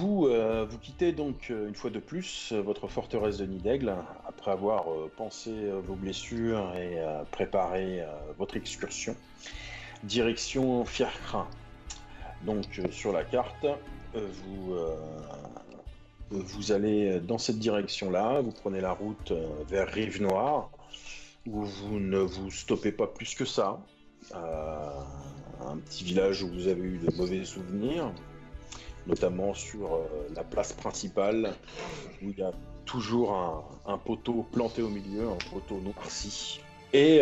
Vous quittez donc une fois de plus votre forteresse de Nid d'Aigle après avoir pansé vos blessures et préparé votre excursion. Direction Fiercrin. Donc sur la carte, vous allez dans cette direction-là, vous prenez la route vers Rive-Noire, où vous ne vous stoppez pas plus que ça. Un petit village où vous avez eu de mauvais souvenirs, notamment sur la place principale, où il y a toujours un poteau planté au milieu, un poteau noirci. Et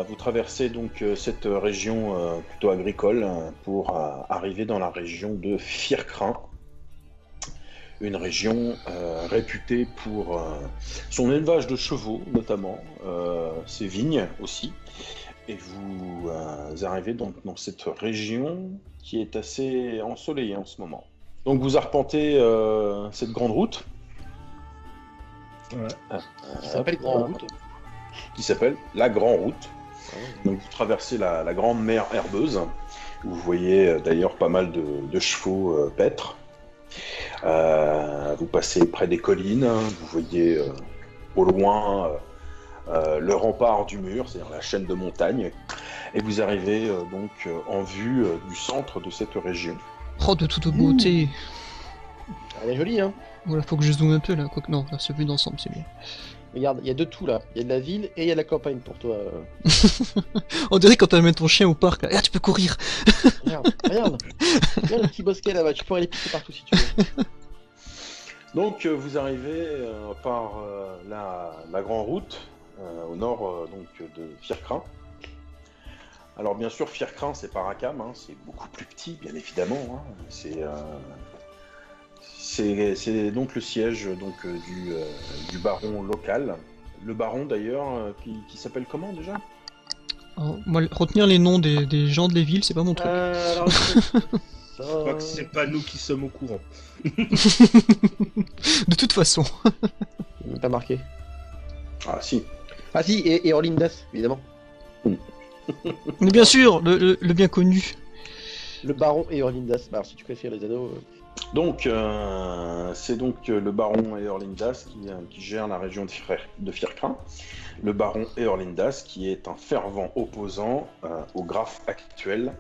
vous traversez donc cette région plutôt agricole pour arriver dans la région de Fiercrin, une région réputée pour son élevage de chevaux notamment, ses vignes aussi. Et vous arrivez donc dans cette région qui est assez ensoleillée en ce moment. Donc vous arpentez cette grande route. Ouais. Qui s'appelle Grand Route. Qui s'appelle la Grande Route. Donc vous traversez la grande mer herbeuse. Vous voyez d'ailleurs pas mal de chevaux paître. Vous passez près des collines. Vous voyez au loin le rempart du mur, c'est-à-dire la chaîne de montagnes. Et vous arrivez donc en vue du centre de cette région. Oh, de toute beauté. Elle est jolie, hein. Voilà, faut que je zoome un peu là. Quoique non, là, c'est vu d'ensemble, c'est bien. Regarde, il y a de tout là. Il y a de la ville et il y a de la campagne pour toi. On dirait quand tu amènes ton chien au parc. Ah, tu peux courir. Regarde. Regarde le petit bosquet là-bas. Tu peux aller pisser partout si tu veux. Donc vous arrivez par la grande route au nord donc de Fiercrin. Alors bien sûr, Fiercrin c'est pas Rackham, hein, c'est beaucoup plus petit bien évidemment. Hein. C'est donc le siège donc du baron local. Le baron d'ailleurs qui s'appelle comment déjà? Alors, moi, retenir les noms des gens de les villes, c'est pas mon truc. Alors, Je crois que c'est pas nous qui sommes au courant. De toute façon. Pas marqué. Ah si. Ah si, et Orlindas, évidemment. Mais bien sûr, le bien connu. Le baron et Orlindas. Bah, alors si tu préfères les anneaux. Donc c'est donc le baron Eorlindas qui gère la région de Fiercrin. Le baron Eorlindas qui est un fervent opposant au graphe actuel,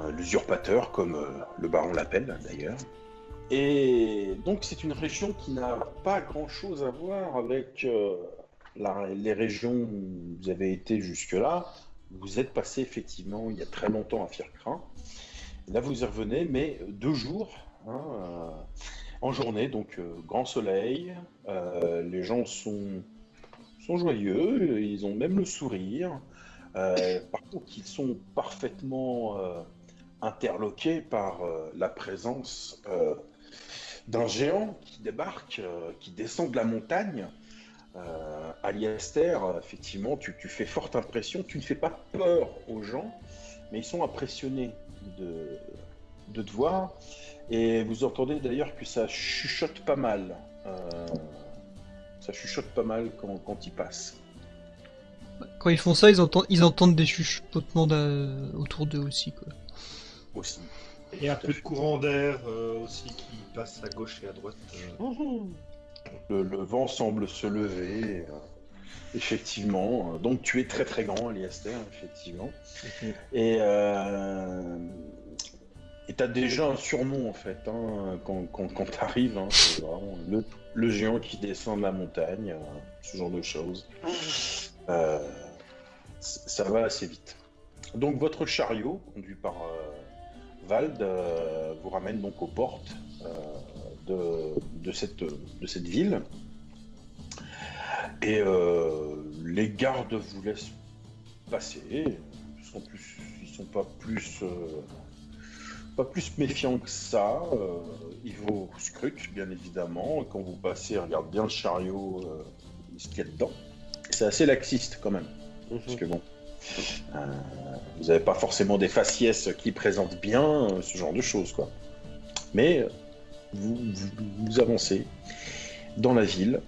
l'usurpateur comme le baron l'appelle d'ailleurs. Et donc c'est une région qui n'a pas grand-chose à voir avec les régions où vous avez été jusque-là. Vous êtes passé effectivement il y a très longtemps à Fiercrin. Là vous y revenez, mais 2 jours. En journée, donc grand soleil, les gens sont joyeux, ils ont même le sourire. Par contre, ils sont parfaitement interloqués par la présence d'un géant qui débarque, qui descend de la montagne. Aliaster, effectivement, tu fais forte impression, tu ne fais pas peur aux gens, mais ils sont impressionnés de te voir. Et vous entendez d'ailleurs que ça chuchote pas mal. Ça chuchote pas mal quand ils passent. Quand ils font ça, ils entendent des chuchotements autour d'eux aussi, quoi. Aussi. Et un peu de courant d'air aussi qui passe à gauche et à droite. Le vent semble se lever. Effectivement. Donc tu es très très grand, Aliaster, effectivement. Et t'as déjà un surnom en fait, hein, quand t'arrives, hein, c'est vraiment le géant qui descend de la montagne, ce genre de choses. Ça va assez vite. Donc votre chariot, conduit par Vald, vous ramène donc aux portes de cette ville. Et les gardes vous laissent passer. Ils sont pas plus méfiants que ça. Ils vous scrutent, bien évidemment. Quand vous passez, regardent bien le chariot, ce qu'il y a dedans. C'est assez laxiste, quand même. Parce que bon, vous n'avez pas forcément des faciès qui présentent bien ce genre de choses, quoi. Mais vous avancez dans la ville.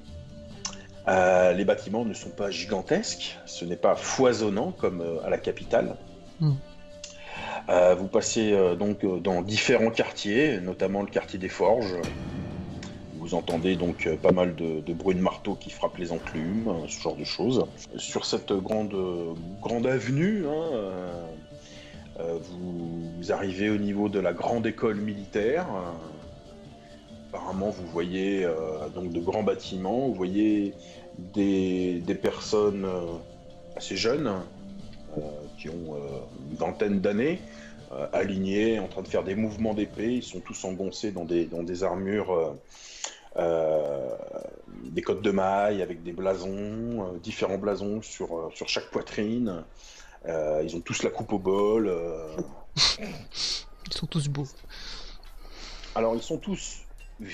Les bâtiments ne sont pas gigantesques. Ce n'est pas foisonnant comme à la capitale. Vous passez donc dans différents quartiers, notamment le quartier des Forges, Vous entendez donc pas mal de bruits de marteau qui frappent les enclumes, ce genre de choses. Sur cette grande avenue, vous arrivez au niveau de la grande école militaire. Apparemment, vous voyez donc de grands bâtiments, vous voyez des personnes assez jeunes, qui ont une vingtaine d'années, alignés, en train de faire des mouvements d'épée. Ils sont tous engoncés dans des armures, des cottes de mailles avec des blasons, différents blasons sur chaque poitrine. Ils ont tous la coupe au bol. Ils sont tous beaux. Alors,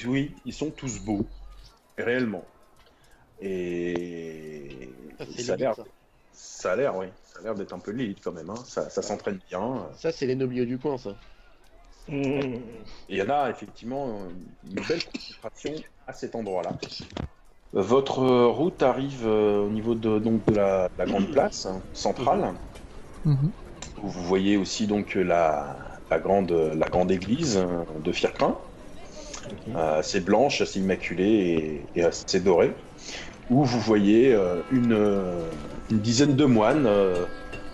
oui, ils sont tous beaux, réellement. Et c'est ça a l'air, l'élite, oui. Ça a l'air d'être un peu l'élite quand même. Hein. Ça s'entraîne bien. ça, c'est les nobliers du coin, ça. Et il y en a effectivement une belle concentration à cet endroit-là. Votre route arrive au niveau de la grande place centrale. Mhm. Où vous voyez aussi donc la grande église de Fircrin. Assez blanche, assez immaculée et assez dorée, où vous voyez une dizaine de moines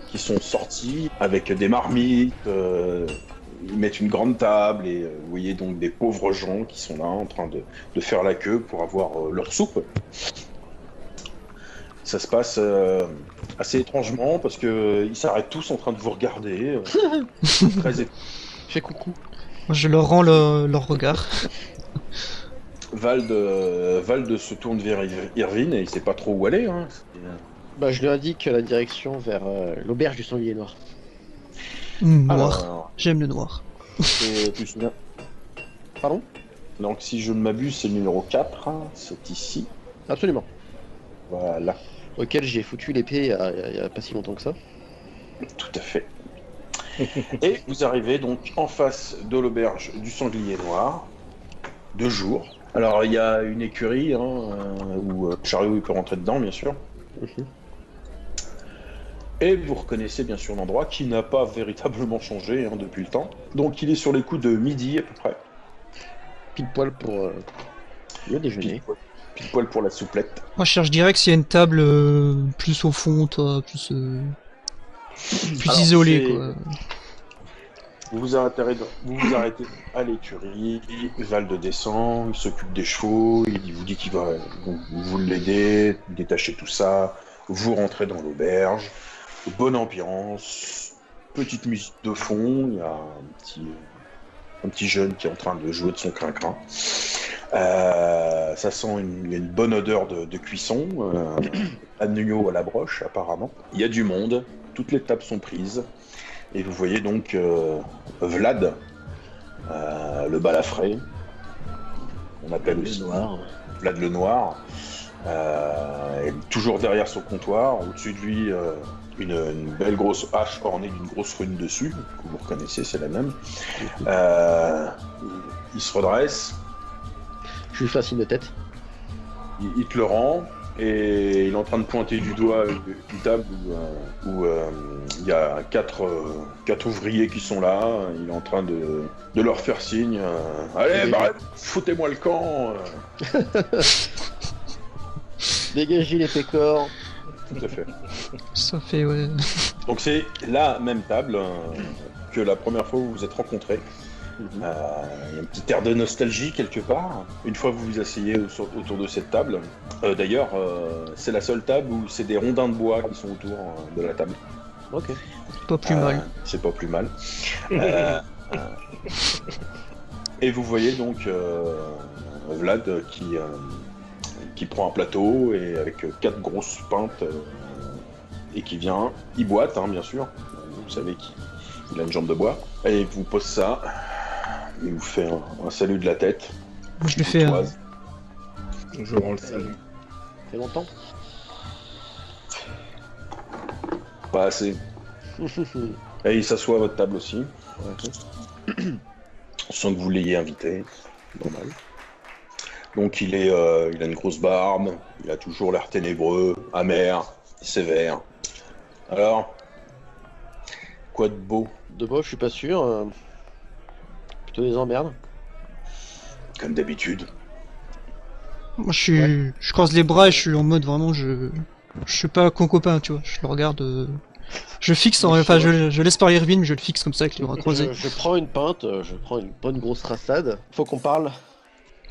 qui sont sortis avec des marmites, ils mettent une grande table et vous voyez donc des pauvres gens qui sont là en train de faire la queue pour avoir leur soupe. Ça se passe assez étrangement parce que ils s'arrêtent tous en train de vous regarder. Très Fais coucou. Moi, je leur rends leur regard. Vald se tourne vers Irvine et il sait pas trop où aller. Hein. Bah, je lui indique la direction vers l'auberge du sanglier noir. Noir. Alors, J'aime le noir. plus bien. Pardon? Donc si je ne m'abuse, c'est le numéro 4, hein, c'est ici. Absolument. Voilà, Auquel j'ai foutu l'épée il y a pas si longtemps que ça. tout à fait. Et vous arrivez donc en face de l'auberge du sanglier noir, de jour. Alors il y a une écurie, hein, où Chariot il peut rentrer dedans, bien sûr. Et vous reconnaissez bien sûr l'endroit qui n'a pas véritablement changé hein, depuis le temps. Donc il est sur les coups de midi à peu près. Pile poil pour le déjeuner. Pile poil pour la souplette. Moi, je cherche direct s'il y a une table plus au fond, toi, plus Alors, isolée, c'est- quoi. Vous vous arrêtez à l'écurie, Vald descend, il s'occupe des chevaux, il vous dit qu'il va vous l'aider, détacher tout ça, vous rentrez dans l'auberge, bonne ambiance, petite musique de fond, il y a un petit jeune qui est en train de jouer de son crin-crin. Ça sent il y a une bonne odeur de cuisson, agneau à la broche apparemment. Il y a du monde, toutes les tables sont prises. Et vous voyez donc Vlad, le balafré, on appelle aussi noir. Vlad le Noir, est toujours derrière son comptoir. Au-dessus de lui, une belle grosse hache ornée d'une grosse rune dessus, que vous reconnaissez, c'est la même. Il se redresse, Je lui fais un signe de tête. il te le rend. Et il est en train de pointer du doigt une table où il y a quatre ouvriers qui sont là. Il est en train de leur faire signe. Allez, bah, foutez-moi le camp. Dégagez les pécores. Tout à fait. Ça fait, ouais. Donc c'est la même table que la première fois où vous vous êtes rencontrés. Il y a un petit air de nostalgie quelque part. Une fois que vous vous asseyez autour de cette table. D'ailleurs, c'est la seule table où c'est des rondins de bois qui sont autour de la table. Ok. Pas plus mal. C'est pas plus mal. Et vous voyez donc Vlad qui prend un plateau et avec 4 grosses pintes et qui vient. Il boite, hein, bien sûr. Vous savez qu'il a une jambe de bois. Et il vous pose ça. Il vous fait un salut de la tête. Moi, je lui fais. Toise. Je rends le salut. Ça fait longtemps. Pas assez. Et il s'assoit à votre table aussi. Sans que vous l'ayez invité. Normal. Donc il a une grosse barbe, il a toujours l'air ténébreux, amer, sévère. Alors, quoi de beau? De beau, je suis pas sûr. Plutôt des emmerdes. Comme d'habitude. Moi, je croise les bras et je suis en mode vraiment, je suis pas con copain, tu vois. Je le regarde, je fixe, enfin, je laisse parler Irvine, mais je le fixe comme ça avec les bras croisés. Je prends une pinte, je prends une bonne grosse rassade. Faut qu'on parle.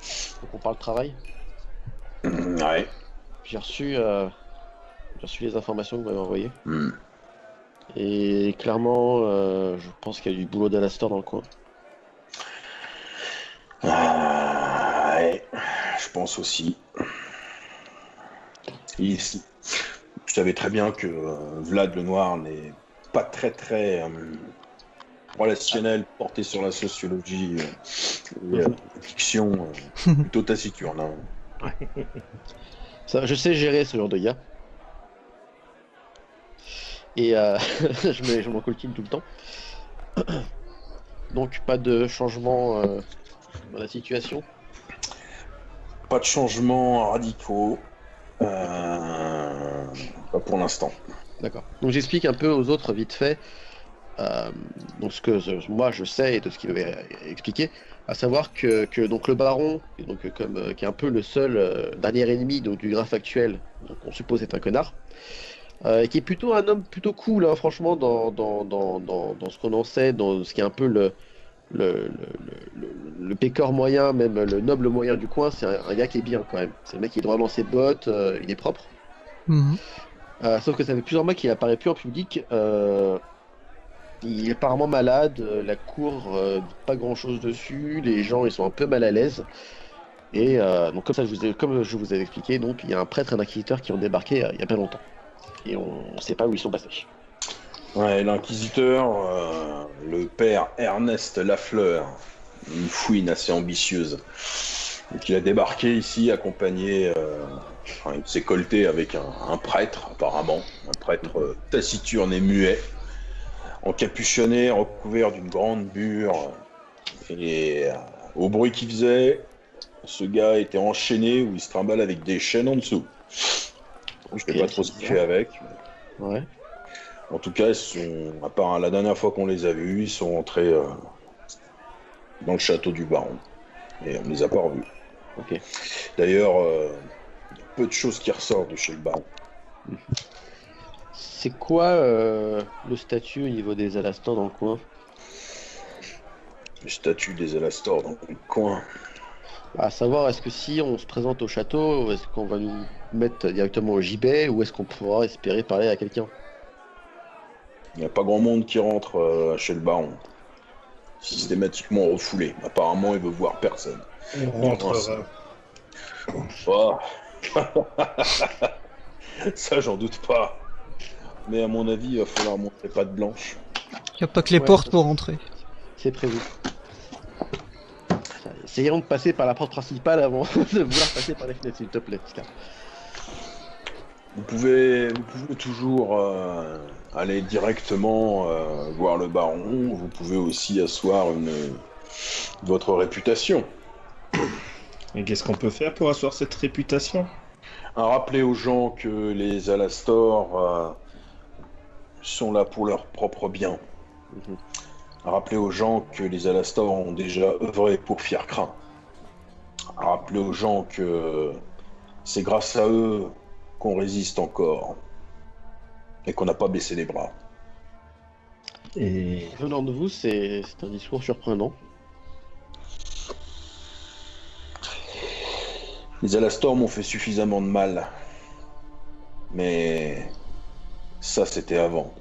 Faut qu'on parle travail. Ouais. J'ai reçu les informations que vous m'avez envoyées. Hmm. Et clairement, je pense qu'il y a du boulot d'Alastor dans le coin. Ouais. Je pense aussi. Je savais très bien que Vlad le Noir n'est pas très relationnel, porté sur la sociologie et la fiction, plutôt taciturne. Hein. Ça, je sais gérer ce genre de gars. Et je m'en coltine tout le temps. Donc pas de changement dans la situation. Pas de changements radicaux. Pas pour l'instant. D'accord. Donc j'explique un peu aux autres vite fait. Donc ce que moi je sais et de ce qu'il m'avait expliqué, à savoir que donc le baron, donc qui est un peu le seul dernier ennemi donc du graphe actuel, donc on suppose est un connard, et qui est plutôt un homme plutôt cool, hein, franchement dans ce qu'on en sait, dans ce qui est un peu le pécor moyen, même le noble moyen du coin, c'est un gars qui est bien quand même. C'est le mec qui est droit dans ses bottes, il est propre. Mhm. Sauf que ça fait plusieurs mois qu'il apparaît plus en public. Il est apparemment malade, la cour dit pas grand chose dessus, les gens ils sont un peu mal à l'aise. Et donc comme je vous ai expliqué, donc il y a un prêtre et un inquisiteur qui ont débarqué il y a pas longtemps. Et on sait pas où ils sont passés. Ouais, l'inquisiteur, le père Ernest Lafleur, une fouine assez ambitieuse. Donc il a débarqué ici accompagné, il s'est colté avec un prêtre apparemment, un prêtre taciturne et muet, encapuchonné, recouvert d'une grande bure. Et au bruit qu'il faisait, ce gars était enchaîné ou il se trimballe avec des chaînes en dessous. Je sais pas trop ce qu'il fait avec. Mais... Ouais. En tout cas, à part la dernière fois qu'on les a vus, ils sont rentrés dans le château du baron. Et on les a pas revus. Ok. D'ailleurs, il y a peu de choses qui ressortent de chez le baron. C'est quoi le statut au niveau des Alastors dans le coin? Le statut des Alastor dans le coin. À savoir, est-ce que si on se présente au château, est-ce qu'on va nous mettre directement au gibet ou est-ce qu'on pourra espérer parler à quelqu'un? Il n'y a pas grand monde qui rentre chez le baron. Systématiquement refoulé. Apparemment, il veut voir personne. On rentrera. Oh. Ça, j'en doute pas. Mais à mon avis, il va falloir montrer patte blanche. Y a pas que les Ouais, portes ça, pour rentrer. C'est prévu. Essayons de passer par la porte principale avant de vouloir passer par les fenêtres, s'il te plaît, Scar. Vous pouvez toujours aller directement voir le baron. Vous pouvez aussi asseoir votre réputation. Et qu'est-ce qu'on peut faire pour asseoir cette réputation? Rappeler aux gens que les Alastor sont là pour leur propre bien. Mhm. Rappeler aux gens que les Alastor ont déjà œuvré pour Fiercrin. Rappeler aux gens que c'est grâce à eux qu'on résiste encore et qu'on n'a pas baissé les bras. Et Venant de vous, c'est un discours surprenant. Les Alastor m'ont fait suffisamment de mal. Mais ça, c'était avant.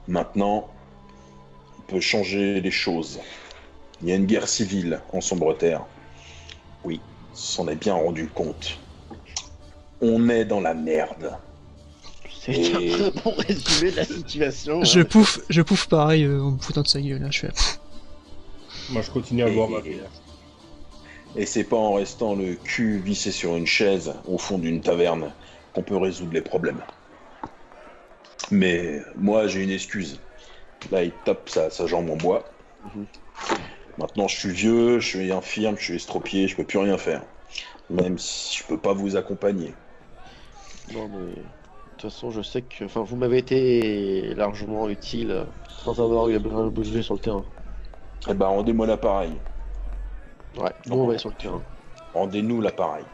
Maintenant, on peut changer les choses. Il y a une guerre civile en Sombre Terre. Oui, s'en est bien rendu compte. On est dans la merde. C'est Et- un très bon résumé de la situation. Je hein. pouffe pareil en me foutant de sa gueule, là, je fais... moi je continue à boire ma bière. Et c'est pas en restant le cul vissé sur une chaise au fond d'une taverne qu'on peut résoudre les problèmes. Mais moi, j'ai une excuse. Là, il tape sa jambe en bois. Mhm. Maintenant, je suis vieux, je suis infirme, je suis estropié, je peux plus rien faire. Même si je peux pas vous accompagner. Non, mais de toute façon, je sais que vous m'avez été largement utile sans avoir eu besoin de bouger sur le terrain. Eh ben, rendez-moi l'appareil. Ouais, nous on va aller sur le terrain. Rendez-nous l'appareil.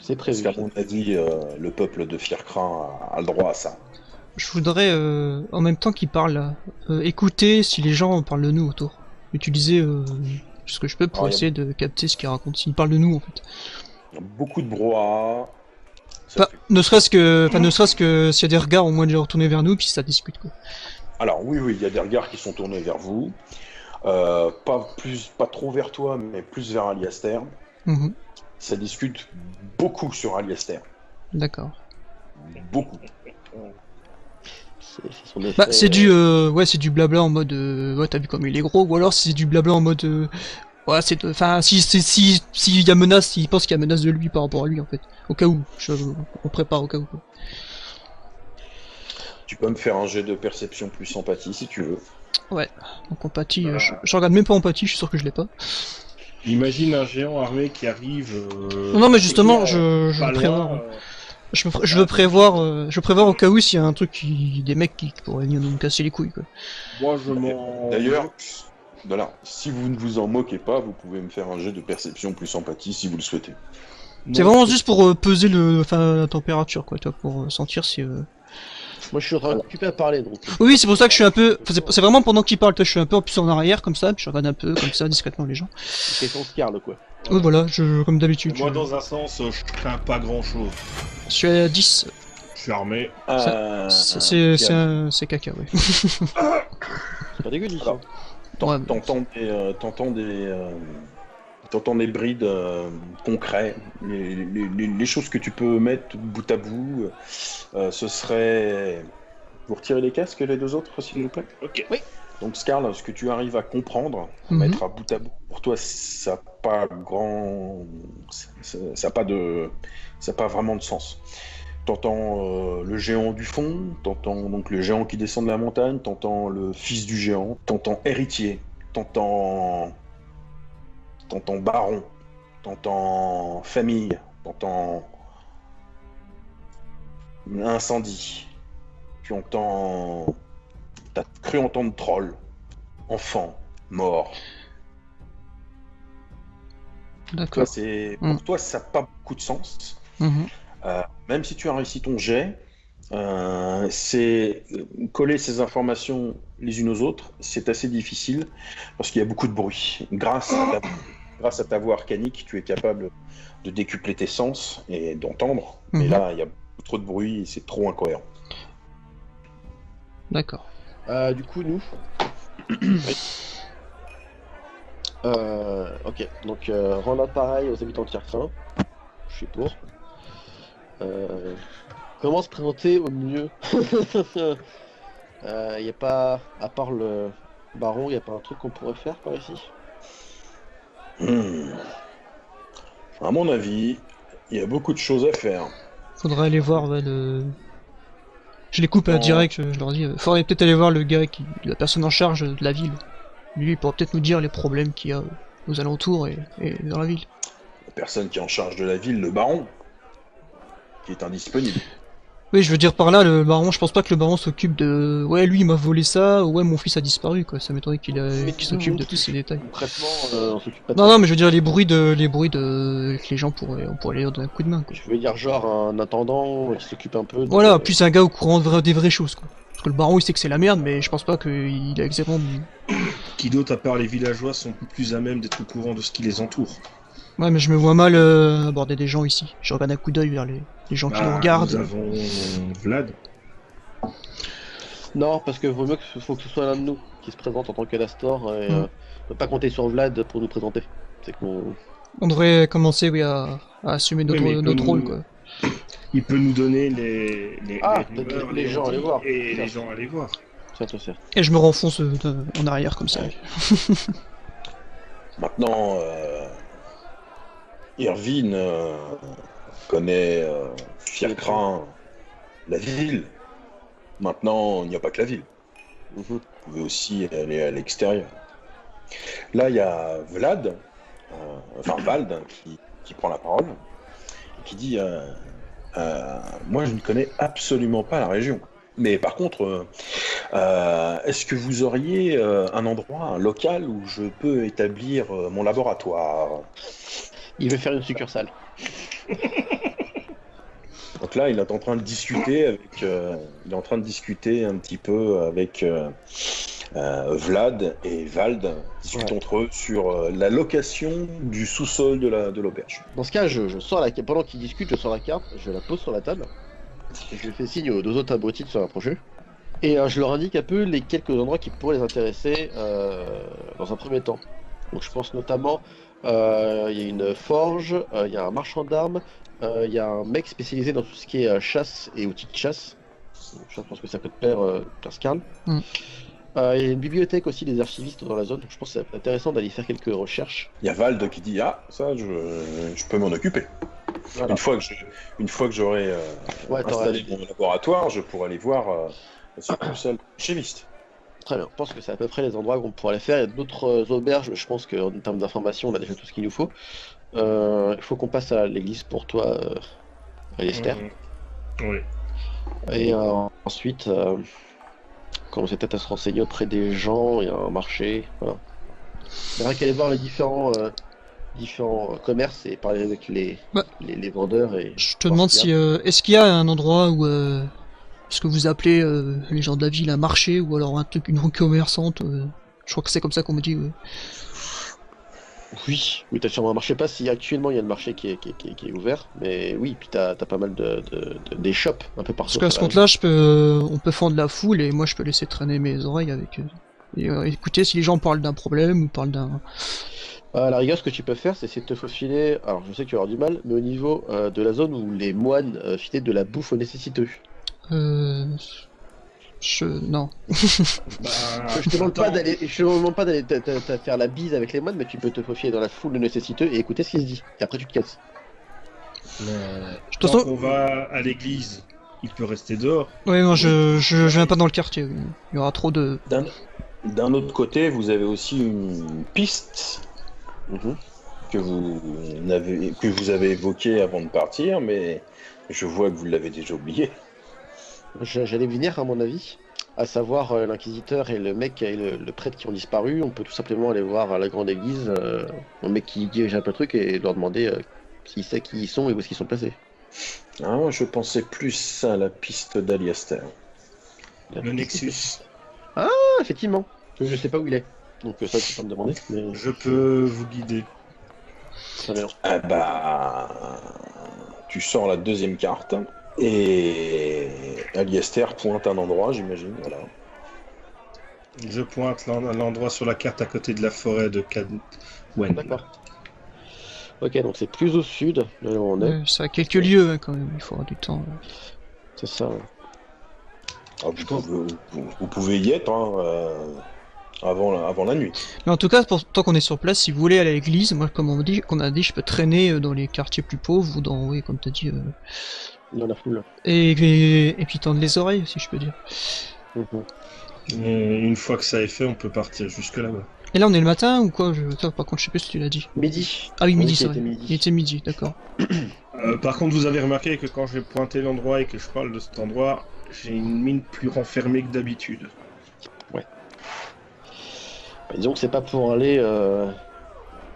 C'est Parce prévu. qu'à mon avis, le peuple de Fircrin a le droit à ça. Je voudrais, en même temps qu'il parle, là, écouter si les gens parlent de nous autour. Utiliser ce que je peux pour Alors, il y a- essayer de capter ce qu'ils racontent. S'ils parlent de nous, en fait. Il y a beaucoup de brouhaha. Ça Enfin, fait- ne serait-ce que s'il y a des regards au moins déjà retournés vers nous, puis ça discute, quoi. Alors oui, il y a des regards qui sont tournés vers vous. Pas trop vers toi, mais plus vers Aliaster. Mhm. Ça discute beaucoup sur Aliaster. D'accord. Beaucoup. C'est son effet. Bah, c'est du blabla en mode, ouais, t'as vu comme il est gros, ou alors c'est du blabla en mode, ouais, enfin, si y a menace, il pense qu'il y a menace de lui par rapport à lui, en fait. Au cas où, on prépare au cas où, quoi. Tu peux me faire un jet de perception plus empathie si tu veux. Donc empathie, je regarde même pas empathie, je suis sûr que je l'ai pas. Imagine un géant armé qui arrive. Non, mais justement, pas je veux loin, prévoir. Je veux prévoir au cas où s'il y a un truc des mecs qui pourraient venir nous casser les couilles, quoi. Moi, je m'en. D'ailleurs, voilà, si vous ne vous en moquez pas, vous pouvez me faire un jet de perception plus empathie si vous le souhaitez. C'est vraiment juste pour peser la température, quoi, toi, pour sentir si. Moi, je suis en train d'occuper à parler, donc. Oui, c'est pour ça que je suis un peu. Enfin, c'est vraiment pendant qu'il parle, toi, je suis un peu en plus en arrière, comme ça, puis je regarde un peu, comme ça, discrètement les gens. C'est question de Scarle, quoi. Oui, voilà, comme d'habitude. Moi, dans un sens, je crains pas grand chose. Je suis à 10. Je suis armé. C'est caca, ouais. C'est pas dégueu, dis. Alors, Ouais, T'entends des brides concrets, les choses que tu peux mettre bout à bout, ce serait... Vous retirez les casques, les deux autres, s'il vous plaît. Ok. Oui. Donc Scarl, ce que tu arrives à comprendre, Mhm. mettre à bout, pour toi, ça n'a pas vraiment de sens. T'entends le géant du fond, t'entends donc le géant qui descend de la montagne, t'entends le fils du géant, t'entends héritier, t'entends baron, t'entends famille, t'entends incendie, t'as cru entendre troll, enfant, mort. D'accord. Pour toi, ça n'a pas beaucoup de sens. Mhm. Même si tu as réussi ton jet, c'est coller ces informations les unes aux autres, c'est assez difficile parce qu'il y a beaucoup de bruit. Grâce à ta voix arcanique, tu es capable de décupler tes sens et d'entendre. Mais Mhm. là, il y a beaucoup trop de bruit et c'est trop incohérent. D'accord. Du coup, nous. Ok, donc rendre l'appareil aux habitants de Fircrin. Je suis pour. Comment se présenter au mieux? Y a pas, à part le baron, y a pas un truc qu'on pourrait faire par ici? À mon avis, il y a beaucoup de choses à faire. Faudrait aller voir, ouais, Je les coupe à Non. direct, je leur dis, faudrait peut-être aller voir la personne en charge de la ville. Lui, il pourra peut-être nous dire les problèmes qu'il y a aux alentours et dans la ville. La personne qui est en charge de la ville, le baron, qui est indisponible. Oui, je veux dire par là, le baron, je pense pas que le baron s'occupe de... Ouais, lui, il m'a volé ça, ouais, mon fils a disparu, quoi. Ça m'étonnerait qu'il s'occupe de tous ces détails. Concrètement, on s'occupe pas de Non, ça. non, mais je veux dire les bruits que les gens on pourrait leur donner un coup de main, quoi. Je veux dire genre un intendant qui s'occupe un peu de... Voilà, plus un gars au courant des vraies choses, quoi. Parce que le baron, il sait que c'est la merde, mais je pense pas qu'il a exactement... Qui d'autre, à part les villageois, sont plus à même d'être au courant de ce qui les entoure. Ouais, mais je me vois mal aborder des gens ici. Je regarde un coup d'œil vers les gens qui nous regardent. Nous avons Vlad. Non, parce que faut que ce soit l'un de nous qui se présente en tant qu'Alastor et Mm. on peut pas compter sur Vlad pour nous présenter. C'est qu'on... On devrait commencer, oui, à assumer Oui, mais il peut notre rôle, nous- quoi. Il peut nous donner les peut-être rumeurs, les gens à aller voir. Et Ça. les gens à aller voir. Ça te sert. Et je me renfonce en arrière, comme ça. Maintenant, Irvine connaît Fircrin, la ville. Maintenant, il n'y a pas que la ville. Mhm. Vous pouvez aussi aller à l'extérieur. Là, il y a Vald qui prend la parole et qui dit moi, je ne connais absolument pas la région. Mais par contre, est-ce que vous auriez un endroit, un local où je peux établir mon laboratoire? Il veut faire une succursale. Donc là, il est en train de discuter il est en train de discuter un petit peu avec Vlad et Vald, discutent entre eux sur la location du sous-sol de l'auberge. Dans ce cas, je sors la carte. Pendant qu'ils discutent, je sors la carte, je la pose sur la table. Et je fais signe aux deux autres abrutis de se rapprocher. Et je leur indique un peu les quelques endroits qui pourraient les intéresser dans un premier temps. Donc je pense notamment, il y a une forge, il y a un marchand d'armes, il y a un mec spécialisé dans tout ce qui est chasse et outils de chasse. Donc, je pense que ça peut te plaire, Scarl. Mm. Il y a une bibliothèque aussi des archivistes dans la zone, donc je pense que c'est intéressant d'aller faire quelques recherches. Il y a Vald qui dit ah ça je peux m'en occuper. Voilà. Une fois que j'aurai Ouais, t'auras- installé mon laboratoire, je pourrai aller voir la succursale chimiste. Très bien, je pense que c'est à peu près les endroits où on pourra les faire. Il y a d'autres auberges, je pense qu'en termes d'information, on a déjà tout ce qu'il nous faut. Il faut qu'on passe à l'église pour toi, Alistair. Oui. Et ensuite, commencer peut-être à se renseigner auprès des gens, il y a un marché, voilà. Il faudra qu'aller voir les différents commerces et parler avec les vendeurs. Et Je te demande si est-ce qu'il y a un endroit où ce que vous appelez les gens de la ville un marché ou alors un truc, une rue commerçante. Je crois que c'est comme ça qu'on me dit. Ouais. Oui, t'as sûrement un marché. Pas si actuellement il y a le marché qui est ouvert, mais oui, puis t'as pas mal des shops un peu partout. Parce qu'à ce compte-là, on peut fendre la foule et moi je peux laisser traîner mes oreilles avec et écouter si les gens parlent d'un problème ou parlent d'un. À la rigueur, ce que tu peux faire, c'est essayer de te faufiler. Alors, je sais que tu vas avoir du mal, mais au niveau de la zone où les moines filaient de la bouffe aux nécessiteux. Non. Bah, Je te demande pas d'aller, faire la bise avec les moines, mais tu peux te faufiler dans la foule de nécessiteux et écouter ce qui se dit. Et après, tu te casses. toute Tant façon- qu'on va à l'église, il peut rester dehors. Ouais, non, je viens pas dans le quartier. Il y aura trop de. D'un autre côté, vous avez aussi une piste que vous avez évoquée avant de partir, mais je vois que vous l'avez déjà oubliée. J'allais venir, à mon avis, à savoir l'inquisiteur et le mec et le prêtre qui ont disparu. On peut tout simplement aller voir à la grande église, le mec qui dirige un peu le truc et leur demander s'il sait qui ils sont et où est-ce qu'ils sont placés. Ah, moi, je pensais plus à la piste d'Aliaster. Le Nexus. Ah, effectivement. Je sais pas où il est. Donc ça, tu peux pas me demander. Mais... Je peux vous guider. Très bien. Ah bah, tu sors la deuxième carte et Aliaster pointe un endroit, j'imagine. Voilà. Je pointe l'endroit sur la carte à côté de la forêt de Cadwen. D'accord. Ok, donc c'est plus au sud de là où on est. C'est à quelques lieux hein, quand même. Il faudra du temps. C'est ça. Ouais. Ah, vous pouvez y être avant la nuit. Mais en tout cas, tant qu'on est sur place, si vous voulez aller à l'église, moi, comme on a dit, je peux traîner dans les quartiers plus pauvres ou dans, oui, comme t'as dit. Dans la foule. Et puis tendre les oreilles, si je peux dire. Et une fois que ça est fait, on peut partir jusque là-bas. Et là, on est le matin ou quoi Ça, par contre, je sais plus si tu l'as dit. Midi. Ah oui, On midi, dit c'est qu'il vrai. était midi. Il était midi, d'accord. Par contre, vous avez remarqué que quand j'ai pointé l'endroit et que je parle de cet endroit, j'ai une mine plus renfermée que d'habitude. Bah, disons que c'est pas pour aller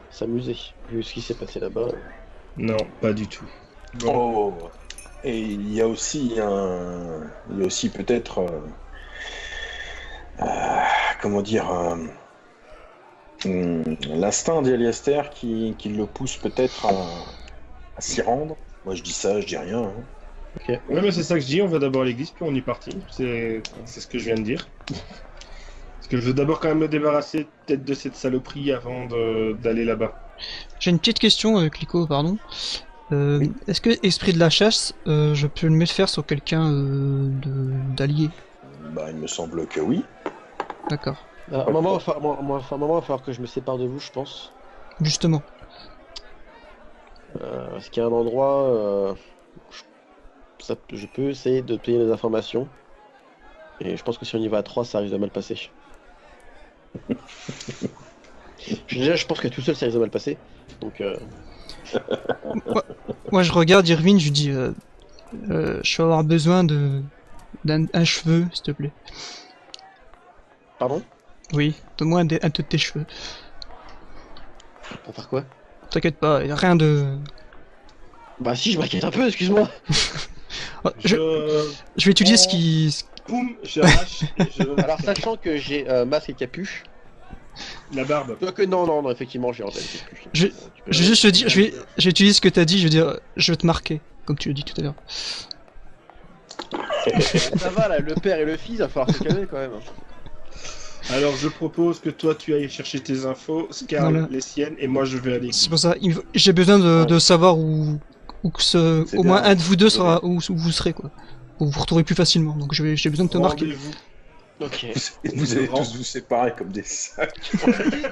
s'amuser, vu ce qui s'est passé là-bas. Non, pas du tout. Bon. Oh. Et il y a aussi peut-être comment dire l'instinct d'Aliaster qui le pousse peut-être à s'y rendre. Moi je dis ça, je dis rien. Hein. Ouais, mais c'est ça que je dis, on va d'abord à l'église, puis on y partit. C'est ce que je viens de dire. Parce que je veux d'abord quand même me débarrasser peut-être de cette saloperie avant d'aller là-bas. J'ai une petite question, Clico, pardon. Est-ce que esprit de la chasse, je peux le mettre faire sur quelqu'un d'allié? Bah il me semble que oui. D'accord. À un moment, il va falloir que je me sépare de vous, je pense. Justement. Parce qu'il y a un endroit, je peux essayer de payer les informations. Et je pense que si on y va à 3, ça risque de mal passer. Déjà, je pense que tout seul, ça risque de mal passer. Donc, Moi, je regarde Irvine, je lui dis je vais avoir besoin d'un cheveu, s'il te plaît. pardon? Oui, donne-moi un de tes cheveux. Pour faire quoi? T'inquiète pas, y a rien de... Bah si, je m'inquiète un peu, excuse-moi. Ah, je vais étudier ce qui... Boum, j'arrache et je... Alors sachant que j'ai masque et capuche. La barbe. Quoique non, effectivement, j'ai enlevé la capuche. Je vais juste te dire, je vais utiliser ce que t'as dit, je vais dire, je vais te marquer, comme tu l'as dit tout à l'heure. Ça va là, le père et le fils, va falloir se calmer quand même. Alors je propose que toi tu ailles chercher tes infos, Scarl Voilà. les siennes, et moi je vais aller. C'est pour ça, j'ai besoin de savoir où C'est au moins bien. un de vous deux sera où vous serez quoi. Pour vous retrouver plus facilement. Donc j'ai besoin de te marquer. Rendez-vous. Ok. Vous allez tous vous séparer comme des sacs.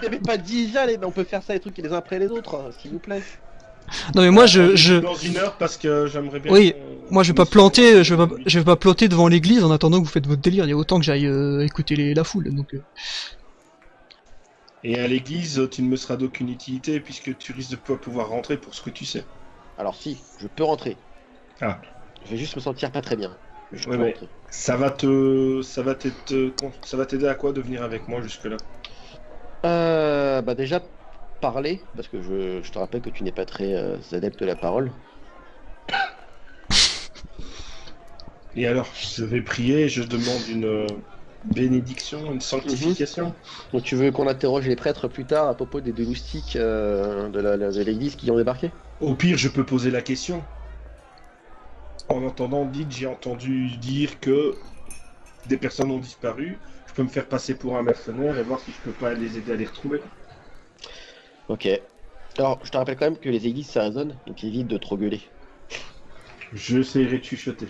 T'avais pas dit déjà, on peut faire ça les trucs les uns après les autres, s'il vous plaît. Non mais moi Dans une heure parce que j'aimerais bien. Oui, qu'on- moi je vais pas planter, je vais pas planter devant l'église en attendant que vous faites votre délire. Il y a autant que j'aille écouter la foule. Donc Et à l'église, tu ne me seras d'aucune utilité puisque tu risques de pas pouvoir rentrer pour ce que tu sais. Alors si, je peux rentrer. Ah. Je vais juste me sentir pas très bien. Mais je peux Ouais. rentrer. Ça va t'aider à quoi de venir avec moi jusque là? Bah déjà parler, parce que je te rappelle que tu n'es pas très adepte de la parole. Et alors, je vais prier, je demande une bénédiction, une sanctification. Donc tu veux qu'on interroge les prêtres plus tard à propos des deux moustiques de l'église qui ont débarqué? Au pire, je peux poser la question. En entendant, j'ai entendu dire que des personnes ont disparu. Je peux me faire passer pour un mercenaire et voir si je peux pas les aider à les retrouver. Ok. Alors je te rappelle quand même que les églises ça résonne, donc évite de trop gueuler. J'essaierai de chuchoter.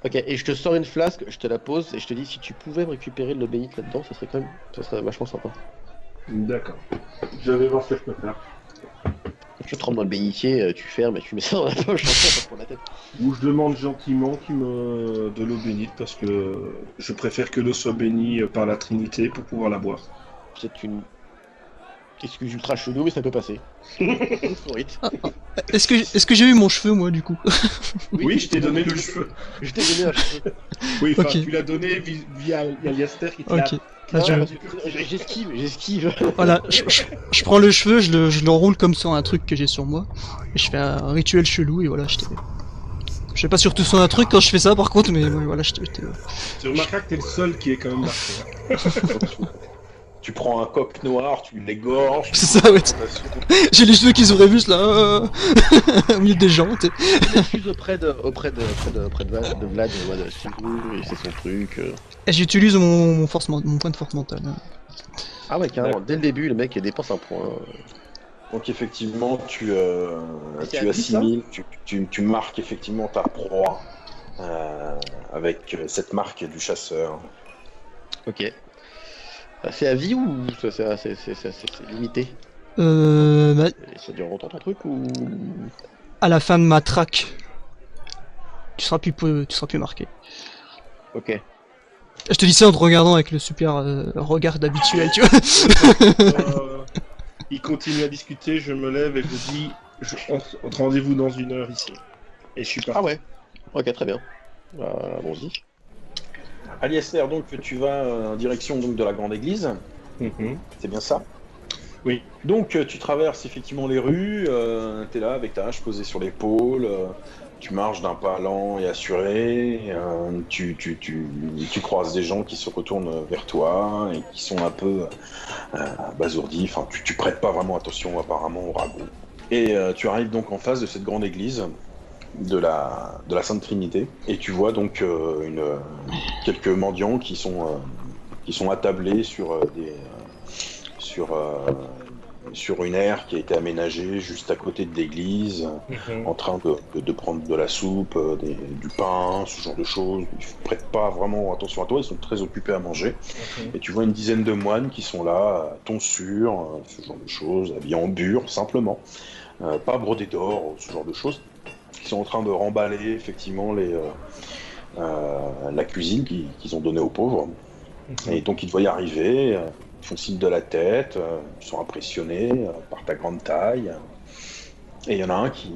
Ok, et je te sors une flasque, je te la pose et je te dis si tu pouvais me récupérer de l'eau bénite là-dedans, ça serait vachement sympa. D'accord. Je vais voir ce que je peux faire. Je te trempe dans le bénitier, tu fermes et tu mets ça dans la poche, en fait, pour la tête. Ou je demande gentiment de l'eau bénite parce que je préfère que l'eau soit bénie par la Trinité pour pouvoir la boire. C'est une excuse ultra chelou, mais ça peut passer. Favorite. est-ce que j'ai eu mon cheveu moi du coup? Oui, je t'ai donné le cheveu. Je t'ai donné un cheveu. Oui, enfin, Ok. tu l'as donné via Aliaster qui te l'a... Ok. Ah, J'esquive. Voilà, je prends le cheveu, je l'enroule comme sur un truc que j'ai sur moi, et je fais un rituel chelou, et voilà, je fais pas surtout sur un truc quand je fais ça par contre, mais ouais, voilà, Tu remarqueras que t'es le seul qui est quand même marqué. Tu prends un coq noir, tu l'égorges. C'est ça, ouais. J'ai les cheveux qu'ils auraient vus là, au milieu des gens, tu sais. J'esquive auprès de Vlad, c'est cool, c'est son truc. Et j'utilise mon point de force mentale. Ah ouais, carrément, dès le début, le mec il dépense un point. Donc effectivement, tu C'est à 10, assimiles, tu marques effectivement ta proie avec cette marque du chasseur. Ok. C'est à vie ou c'est limité? Bah, Ça dure longtemps ton truc ou... à la fin de ma track, tu seras plus marqué. Ok. Je te dis ça en te regardant avec le super regard d'habituel, tu vois. Il continue à discuter, je me lève et je dis on rendez-vous dans une heure ici. Et je suis parti. Ah ouais. Ok, très bien. Allons-y. Aliaster, donc tu vas en direction donc, de la grande église, Mhm. c'est bien ça? Oui. Donc tu traverses effectivement les rues, t'es là avec ta hache posée sur l'épaule, tu marches d'un pas lent et assuré, tu croises des gens qui se retournent vers toi et qui sont un peu abasourdis, enfin tu prêtes pas vraiment attention apparemment au ragot. Et tu arrives donc en face de cette grande église de la Sainte Trinité et tu vois donc quelques mendiants qui sont attablés sur une aire qui a été aménagée juste à côté de l'église, en train de prendre de la soupe, du pain, ce genre de choses. Ils ne prêtent pas vraiment attention à toi, ils sont très occupés à manger. Et tu vois une dizaine de moines qui sont là, tonsure, ce genre de choses, habillés en bure, simplement. Pas brodés d'or, ce genre de choses. Qui sont en train de remballer effectivement la cuisine qu'ils ont donnée aux pauvres. Et donc ils te voient arriver, ils font signe de la tête, ils sont impressionnés par ta grande taille. Et il y en a un qui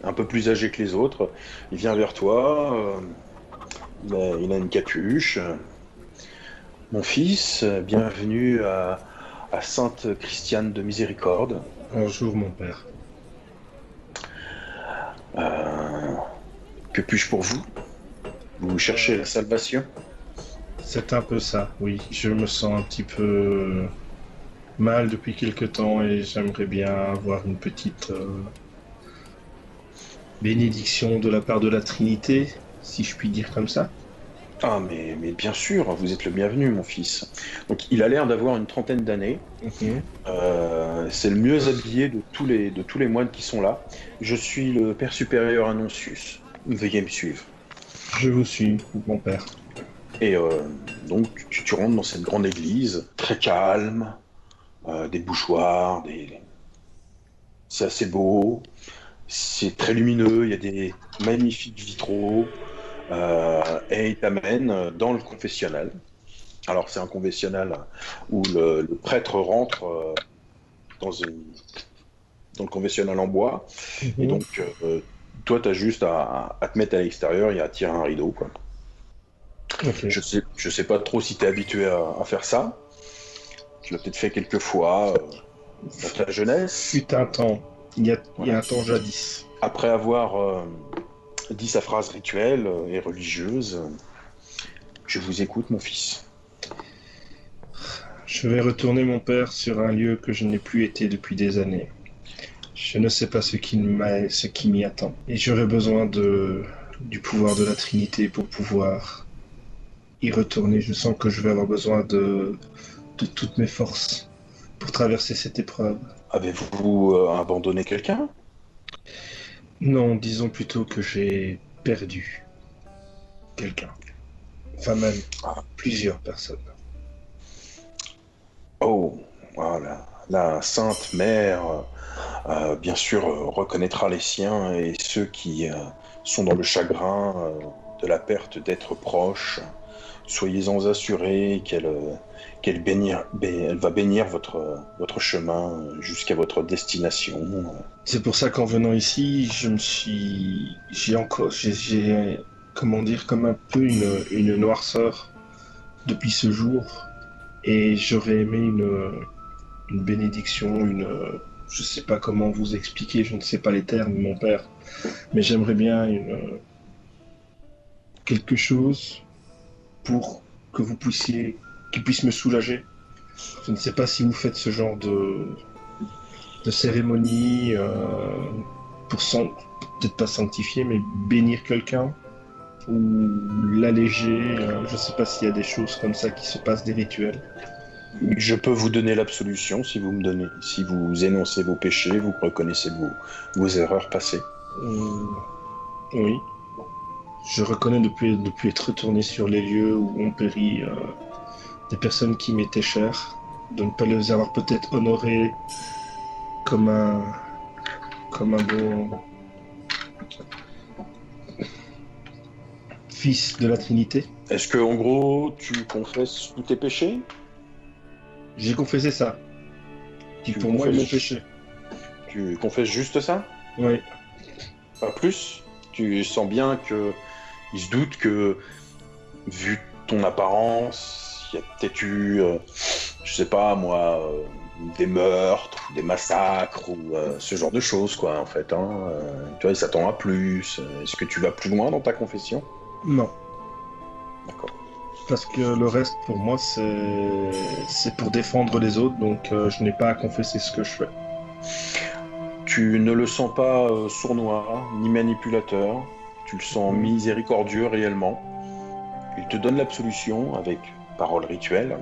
est un peu plus âgé que les autres, il vient vers toi, il a une capuche. Mon fils, bienvenue à Sainte Christiane de Miséricorde. Bonjour, mon père. Que puis-je pour vous? Vous cherchez la salvation? C'est un peu ça, oui. Je me sens un petit peu mal depuis quelque temps et j'aimerais bien avoir une petite bénédiction de la part de la Trinité, si je puis dire comme ça. Ah, mais bien sûr, vous êtes le bienvenu, mon fils. Donc, il a l'air d'avoir une trentaine d'années. Mhm. C'est le mieux habillé de tous les moines qui sont là. Je suis le père supérieur Annoncius. Veuillez me suivre. Je vous suis, mon père. Et donc, tu rentres dans cette grande église, très calme, des bougeoirs, c'est assez beau, c'est très lumineux, il y a des magnifiques vitraux, et il t'amène dans le confessionnal. Alors, c'est un confessionnal où le prêtre rentre dans, une, dans le confessionnal en bois, et Mhm. donc, toi, tu as juste à te mettre à l'extérieur et à tirer un rideau, quoi. Ok. Je sais pas trop si tu es habitué à faire ça. Tu l'as peut-être fait quelques fois dans ta jeunesse. Fut un temps, il y a un temps jadis. Après avoir dit sa phrase rituelle et religieuse, je vous écoute, mon fils. Je vais retourner, mon père, sur un lieu que je n'ai plus été depuis des années. Je ne sais pas ce qui m'y attend. Et j'aurais besoin du pouvoir de la Trinité pour pouvoir y retourner. Je sens que je vais avoir besoin de toutes mes forces pour traverser cette épreuve. Avez-vous abandonné quelqu'un? Non, disons plutôt que j'ai perdu quelqu'un. Enfin même Ah. plusieurs personnes. Oh, voilà. La Sainte Mère, bien sûr, reconnaîtra les siens et ceux qui sont dans le chagrin de la perte d'êtres proches. Soyez-en assurés qu'elle va bénir votre chemin jusqu'à votre destination. C'est pour ça qu'en venant ici, j'ai, comment dire, comme un peu une noirceur depuis ce jour. Et j'aurais aimé une bénédiction, je sais pas comment vous expliquer, je ne sais pas les termes, mon père, mais j'aimerais bien quelque chose pour que qui puisse me soulager. Je ne sais pas si vous faites ce genre de cérémonie pour peut-être pas sanctifier, mais bénir quelqu'un ou l'alléger. Je ne sais pas s'il y a des choses comme ça qui se passent, des rituels. Je peux vous donner l'absolution si vous énoncez vos péchés, vous reconnaissez vos erreurs passées. Oui. Je reconnais depuis être retourné sur les lieux où ont péri des personnes qui m'étaient chères, de ne pas les avoir peut-être honorées comme comme un bon fils de la Trinité. Est-ce que, en gros, tu confesses tous tes péchés? J'ai confessé ça, qui Tu pour moi est mon confesses- péché. Tu confesses juste ça? Oui. Pas plus? Tu sens bien que il se doute que, vu ton apparence, il y a peut-être eu, je sais pas moi, des meurtres, ou des massacres, ou ce genre de choses, quoi, en fait. Hein. Tu vois, il s'attend à plus. Est-ce que tu vas plus loin dans ta confession? Non. D'accord. Parce que le reste, pour moi, c'est pour défendre les autres, donc je n'ai pas à confesser ce que je fais. Tu ne le sens pas sournois, ni manipulateur. Tu le sens miséricordieux réellement. Il te donne l'absolution avec parole rituelle.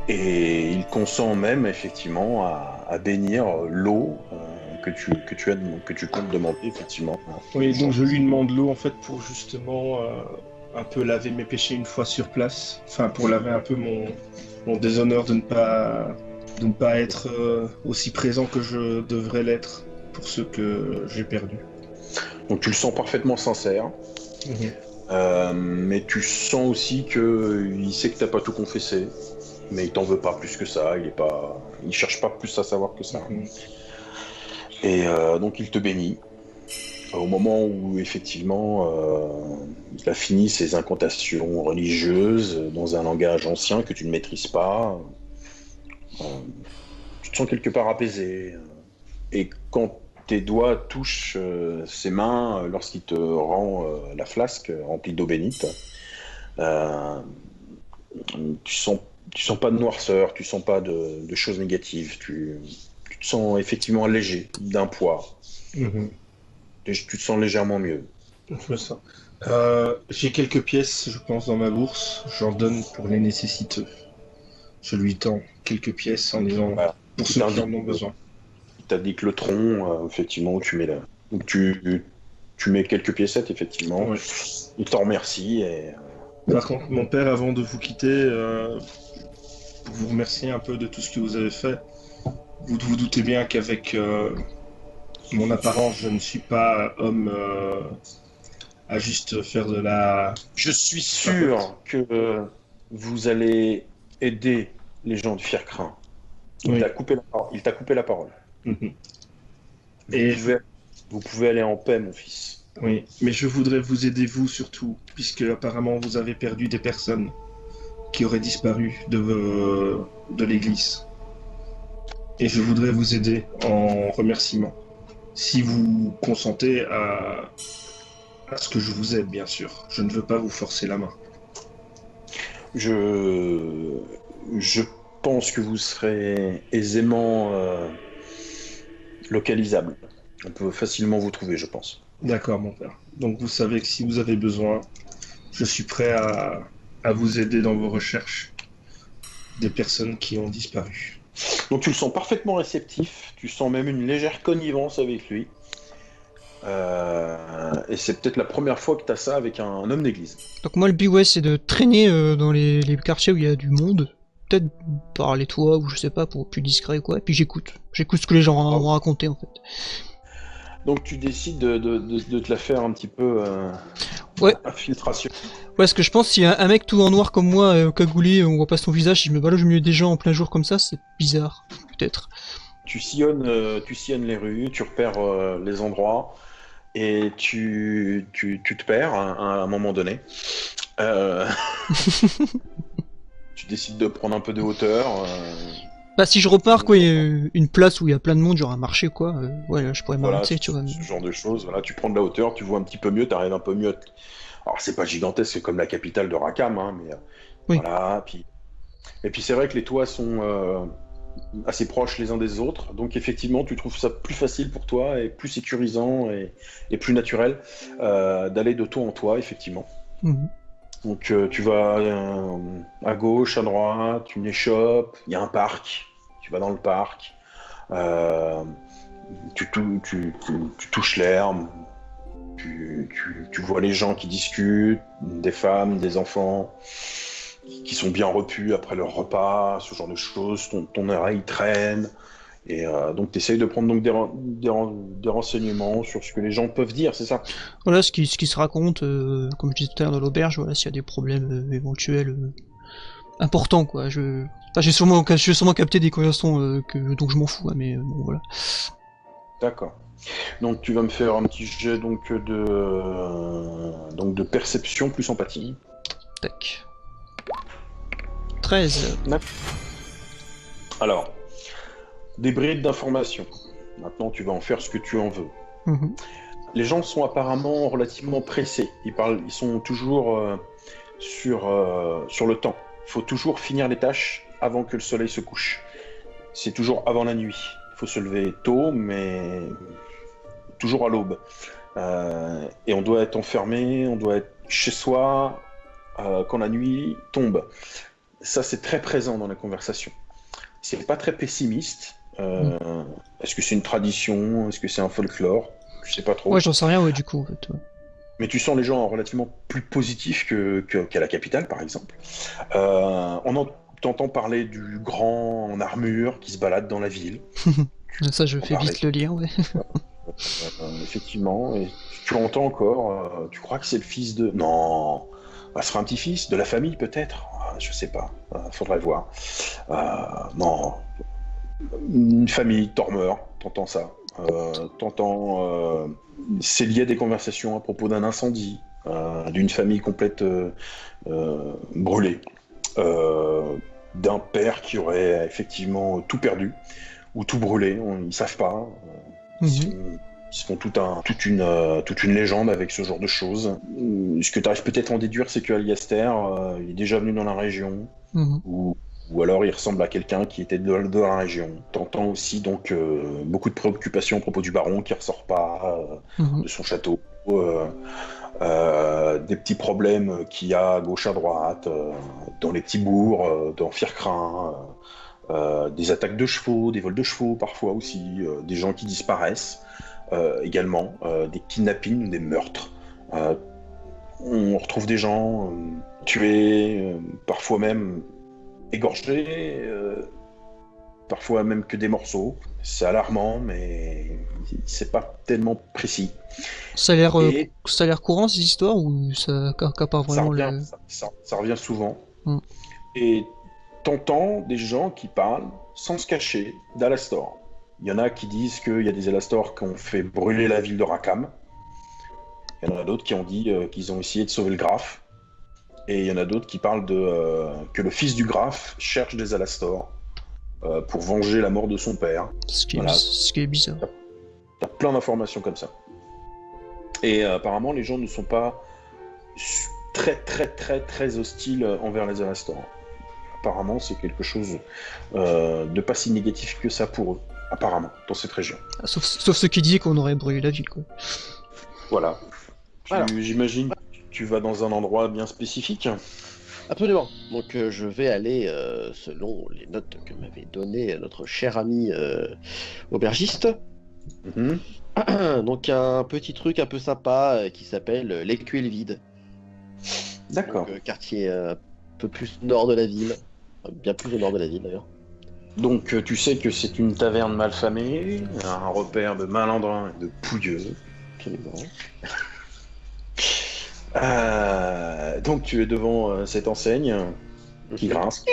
Et il consent même effectivement à bénir l'eau que tu comptes demander effectivement. Oui, donc je lui demande l'eau en fait pour justement un peu laver mes péchés une fois sur place. Enfin, pour laver un peu mon déshonneur de ne pas être aussi présent que je devrais l'être pour ceux que j'ai perdus. Donc tu le sens parfaitement sincère. Mais tu sens aussi qu'il sait que t'as pas tout confessé, mais il t'en veut pas plus que ça. Il cherche pas plus à savoir que ça. Et donc il te bénit. Au moment où effectivement il a fini ses incantations religieuses dans un langage ancien que tu ne maîtrises pas, tu te sens quelque part apaisé. Et quand tes doigts touchent ses mains lorsqu'il te rend la flasque remplie d'eau bénite, euh, tu sens pas de noirceur, tu sens pas de choses négatives, tu te sens effectivement allégé d'un poids. Mhm. Tu te sens légèrement mieux. Je me sens. J'ai quelques pièces, je pense, dans ma bourse. J'en donne pour les nécessiteux. Je lui tends quelques pièces en disant Voilà. pour Il ceux qui en t'indique ont besoin. il t'indique le tronc, effectivement, où tu mets là. Donc tu mets quelques piécettes, effectivement. Ouais. Il t'en remercie et Par contre, mon père, avant de vous quitter, pour vous remercier un peu de tout ce que vous avez fait, vous vous doutez bien qu'avec mon apparence, je ne suis pas homme à juste faire de la... je suis sûr que vous allez aider les gens de Fiercrin. Il Oui. t'a coupé il t'a coupé la parole. Mhm. Vous, Et vous pouvez aller en paix, mon fils. oui, mais je voudrais vous aider vous surtout, puisque apparemment vous avez perdu des personnes qui auraient disparu de l'église. Et je voudrais vous aider en remerciement. Si vous consentez à ce que je vous aide, bien sûr. Je ne veux pas vous forcer la main. Je pense que vous serez aisément localisable. On peut facilement vous trouver, je pense. D'accord, mon père. Donc vous savez que si vous avez besoin, je suis prêt à vous aider dans vos recherches des personnes qui ont disparu. Donc tu le sens parfaitement réceptif, tu sens même une légère connivence avec lui. Et c'est peut-être la première fois que tu as ça avec un homme d'église. Donc moi le but ouais c'est de traîner dans les quartiers où il y a du monde, peut-être par les toits ou je sais pas pour plus discret ou quoi, et puis j'écoute ce que les gens vont raconter en fait. Donc tu décides de te la faire un petit peu Ouais. infiltration. Ouais, parce que je pense si un mec tout en noir comme moi, cagoulé, on voit pas son visage, si je me balade au milieu des gens en plein jour comme ça, c'est bizarre, peut-être. Tu sillonnes les rues, tu repères les endroits et tu te perds à un moment donné. Tu décides de prendre un peu de hauteur. Bah si je repars quoi, une place où il y a plein de monde, genre un marché quoi, ouais là je pourrais Voilà, m'arrêter, tu vois. ce genre de choses. Voilà, tu prends de la hauteur, tu vois un petit peu mieux, tu arrives un peu mieux. Alors c'est pas gigantesque comme la capitale de Rackham, hein, mais Oui. voilà. Et puis c'est vrai que les toits sont assez proches les uns des autres, donc effectivement tu trouves ça plus facile pour toi et plus sécurisant et plus naturel d'aller de toit en toit, effectivement. Mhm. Donc tu vas à gauche, à droite, une échoppe, il y a un parc, tu vas dans le parc, tu touches l'herbe, tu vois les gens qui discutent, des femmes, des enfants qui sont bien repus après leur repas, ce genre de choses, ton oreille traîne, et donc tu essayes de prendre donc des renseignements sur ce que les gens peuvent dire, c'est ça? Voilà ce qui se raconte, comme je disais tout à l'heure dans l'auberge, voilà s'il y a des problèmes éventuels importants quoi. Enfin, j'ai sûrement capté des conversations donc je m'en fous, hein, mais bon voilà. D'accord. Donc tu vas me faire un petit jet donc de perception plus empathie. Tac. 13. Alors, des bribes d'informations. Maintenant, tu vas en faire ce que tu en veux. Mhm. Les gens sont apparemment relativement pressés. Ils sont toujours sur le temps. Il faut toujours finir les tâches avant que le soleil se couche. C'est toujours avant la nuit. Il faut se lever tôt, mais toujours à l'aube. Et on doit être enfermé, on doit être chez soi quand la nuit tombe. Ça, c'est très présent dans la conversation. C'est pas très pessimiste. Est-ce que c'est une tradition? Est-ce que c'est un folklore? Je sais pas trop. Ouais, j'en sais rien, ouais, du coup, en fait. Ouais. Mais tu sens les gens relativement plus positifs qu'à la capitale, par exemple. T'entends parler du grand en armure qui se balade dans la ville. Ça, je fais vite le lien, ouais. Effectivement. Et tu entends encore, tu crois que c'est le fils de... Non, ce sera un petit-fils de la famille, peut-être. Je sais pas, faudrait voir. Non, une famille, Tormeur, t'entends ça. C'est lié à des conversations à propos d'un incendie, d'une famille complète brûlée. d'un père qui aurait effectivement tout perdu ou tout brûlé. Ils savent pas. Ils se font toute une légende avec ce genre de choses. Ce que tu arrives peut-être à en déduire, c'est que Aliaster, il est déjà venu dans la région, ou alors il ressemble à quelqu'un qui était de la région. T'entends aussi donc beaucoup de préoccupations à propos du baron qui ressort pas de son château. Des petits problèmes qu'il y a à gauche à droite, dans les petits bourgs, dans Fircrin, des attaques de chevaux, des vols de chevaux parfois aussi, des gens qui disparaissent également, des kidnappings, des meurtres. On retrouve des gens tués, parfois même égorgés, parfois même que des morceaux. C'est alarmant, mais c'est pas tellement précis. Ça a l'air courant ces histoires ou ça pas vraiment ça revient souvent. Et t'entends des gens qui parlent sans se cacher d'Alastor. Il y en a qui disent qu'il y a des Alastor qui ont fait brûler la ville de Rackham. Il y en a d'autres qui ont dit qu'ils ont essayé de sauver le Graf. Et il y en a d'autres qui parlent que le fils du Graf cherche des Alastor pour venger la mort de son père. Ce qui est bizarre. T'as plein d'informations comme ça. Et apparemment, les gens ne sont pas très hostiles envers les Alastor. Apparemment, c'est quelque chose de pas si négatif que ça pour eux, apparemment, dans cette région. Sauf ceux qui disaient qu'on aurait brûlé la ville, quoi. Voilà. J'imagine que tu vas dans un endroit bien spécifique. Absolument. Donc je vais aller, selon les notes que m'avait donné notre cher ami aubergiste. Donc un petit truc un peu sympa qui s'appelle l'Écuelle Vide. D'accord. Donc, quartier un peu plus nord de la ville. Bien plus au nord de la ville d'ailleurs. Donc tu sais que c'est une taverne malfamée, un repère de malandrins et de pouilleux. Absolument. Donc tu es devant cette enseigne qui grince.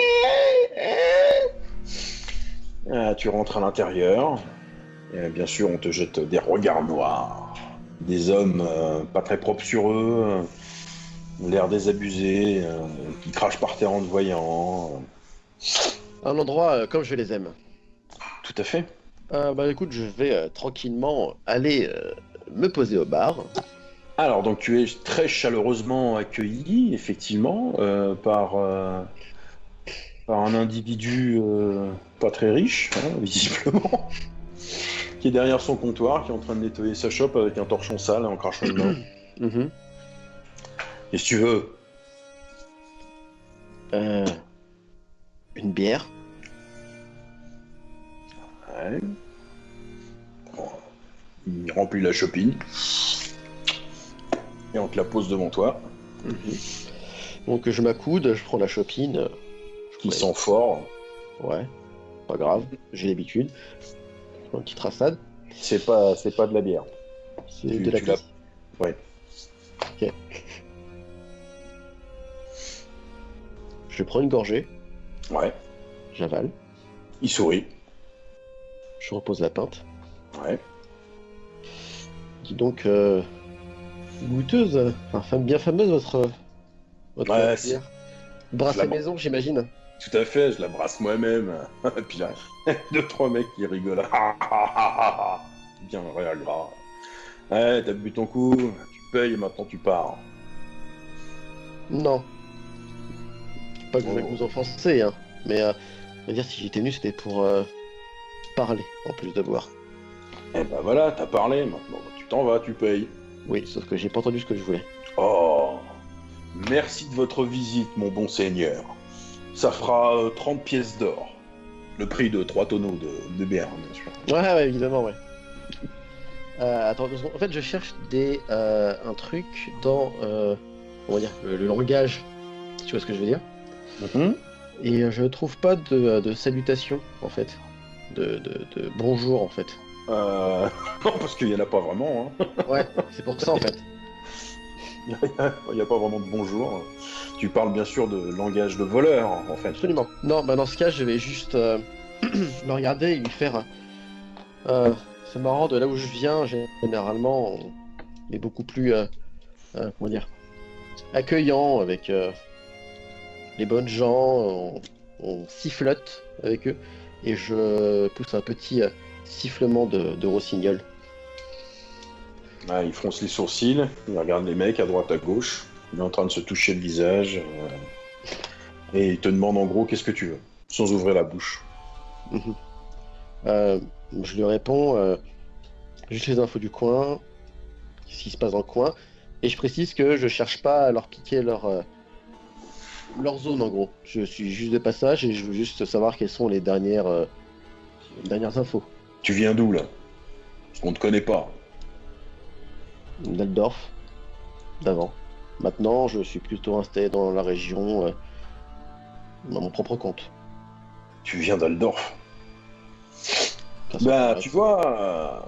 Tu rentres à l'intérieur. Et bien sûr, on te jette des regards noirs. Des hommes pas très propres sur eux, l'air désabusé, qui crachent par terre en te voyant. Un endroit comme je les aime. Tout à fait. Bah écoute, je vais tranquillement aller me poser au bar. Alors, donc tu es très chaleureusement accueilli, effectivement, par un individu pas très riche, hein, visiblement, qui est derrière son comptoir, qui est en train de nettoyer sa chope avec un torchon sale en crachant dedans. Qu'est-ce que tu veux? Une bière. Ouais. Bon. Il remplit la chopine. Et on te la pose devant toi. Donc je m'accoude, je prends la chopine. Qui sent fort. Ouais, pas grave, j'ai l'habitude. Je prends une petite rassade. C'est pas de la bière. C'est de la pisse. Ouais. Ok. Je prends une gorgée. Ouais. J'avale. Il sourit. Je repose la pinte. Ouais. Dis donc, goûteuse, enfin bien fameuse votre ouais, bière. Brassée maison, j'imagine. Tout à fait, je la brasse moi-même. Et puis là, 2-3 mecs qui rigolent. Bien réel gras. Ouais, t'as bu ton coup, tu payes et maintenant tu pars. Non. Pas que je vais vous offenser, hein. Mais à dire si j'étais venu, c'était pour parler, en plus de boire. Eh ben voilà, t'as parlé, maintenant tu t'en vas, tu payes. Oui, sauf que j'ai pas entendu ce que je voulais. Oh, merci de votre visite, mon bon seigneur. Ça fera 30 pièces d'or. Le prix de 3 tonneaux de bière, bien sûr. Ouais, évidemment, ouais. Attends 2 secondes. En fait, je cherche un truc dans comment dire, le langage. Si tu vois ce que je veux dire. Et je trouve pas de salutation, en fait. De bonjour, en fait. Non, parce qu'il y en a pas vraiment. Hein. Ouais, c'est pour ça, en fait. Il n'y a pas vraiment de bonjour. Tu parles bien sûr de langage de voleur, en fait. Absolument. Non, bah dans ce cas, je vais juste le regarder et lui faire... c'est marrant, de là où je viens, généralement, on est beaucoup plus, comment dire, accueillant avec les bonnes gens. on sifflote avec eux, et je pousse un petit sifflement de rossignol. Ah, il fronce les sourcils, il regarde les mecs à droite, à gauche. Il est en train de se toucher le visage. Et il te demande en gros qu'est-ce que tu veux, sans ouvrir la bouche. Mhm. Je lui réponds juste les infos du coin, ce qui se passe dans le coin, et je précise que je cherche pas à leur piquer leur zone en gros. Je suis juste de passage et je veux juste savoir quelles sont les dernières infos. Tu viens d'où là? Parce qu'on te connaît pas. D'Aldorf, d'avant. Maintenant, je suis plutôt installé dans la région à mon propre compte. Tu viens d'Aldorf. Personne Bah, m'arrête. tu vois,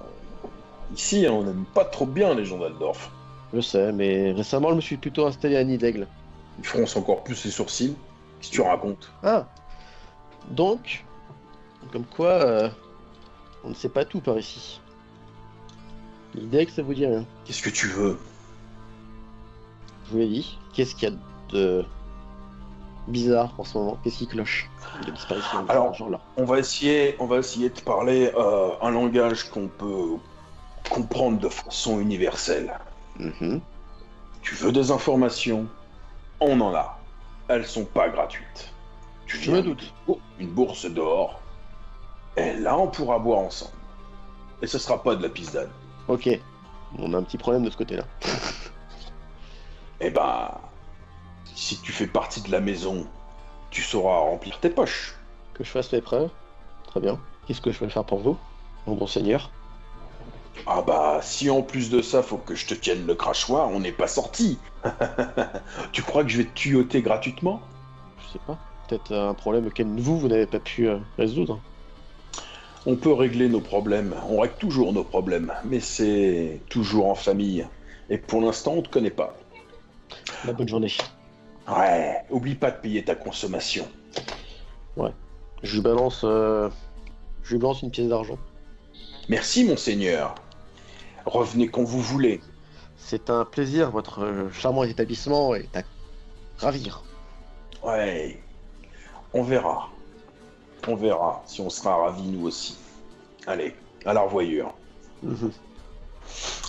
ici on n'aime pas trop bien les gens d'Aldorf. Je sais, mais récemment, je me suis plutôt installé à Nidaigle. Ils froncent encore plus les sourcils. Qu'est-ce que tu racontes? Ah, donc, comme quoi, on ne sait pas tout par ici. Nidaigle, ça vous dit rien. Qu'est-ce que tu veux? Je vous l'ai dit. Qu'est-ce qu'il y a de bizarre en ce moment? Qu'est-ce qui cloche de disparition de Alors, ce genre-là? On va essayer de parler un langage qu'on peut comprendre de façon universelle. Mhm. Tu veux des informations? On en a. Elles sont pas gratuites. Tu Je me viens doute. une bourse d'or. Et là, on pourra boire ensemble. Et ce sera pas de la pisdane. Ok, on a un petit problème de ce côté-là. Eh ben, si tu fais partie de la maison, tu sauras remplir tes poches. Que je fasse mes preuves? Très bien. Qu'est-ce que je peux faire pour vous, mon bon seigneur? Ah bah, si en plus de ça, faut que je te tienne le crachoir, on n'est pas sorti. Tu crois que je vais te tuyauter gratuitement? Je sais pas. Peut-être un problème auquel vous n'avez pas pu résoudre. On peut régler nos problèmes, on règle toujours nos problèmes, mais c'est toujours en famille. Et pour l'instant, on te connaît pas. La bonne journée. Ouais, oublie pas de payer ta consommation. Je lui balance une pièce d'argent. Merci, monseigneur. Revenez quand vous voulez. C'est un plaisir, votre charmant établissement est à ravir. Ouais, on verra. On verra si on sera ravis nous aussi. Allez, à la revoyure. Mhm.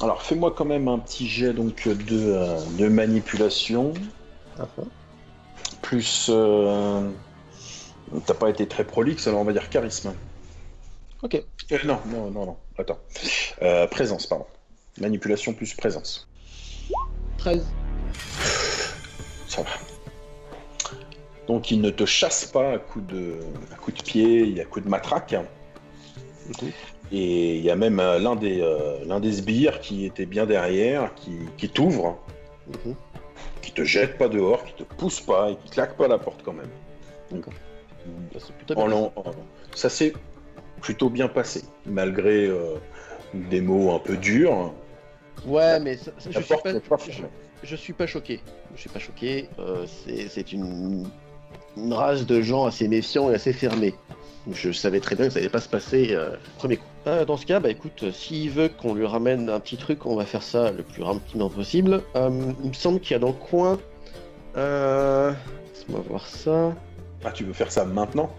Alors, fais-moi quand même un petit jet donc de manipulation. Ah, ah. Plus... T'as pas été très prolixe, alors on va dire charisme. Ok. Non. Attends. Présence, pardon. Manipulation plus présence. 13. Ça va. Donc il ne te chasse pas à coups de pied et à coups de matraque. Mhm. Et il y a même l'un des sbires qui était bien derrière, qui t'ouvre, Mhm. qui te jette pas dehors, qui te pousse pas et qui claque pas la porte quand même. D'accord. Bah, c'est plutôt En bien. l'an- Ça s'est plutôt bien passé, malgré des mots un peu durs. Ouais, mais ça, La porte n'est pas je, fermée. je suis pas choqué. Je suis pas choqué. C'est une race de gens assez méfiants et assez fermés. Je savais très bien que ça allait pas se passer premier coup. Dans ce cas, bah écoute, s'il veut qu'on lui ramène un petit truc, on va faire ça le plus rapidement possible. Il me semble qu'il y a dans le coin. Laisse-moi voir ça. Ah, tu veux faire ça maintenant?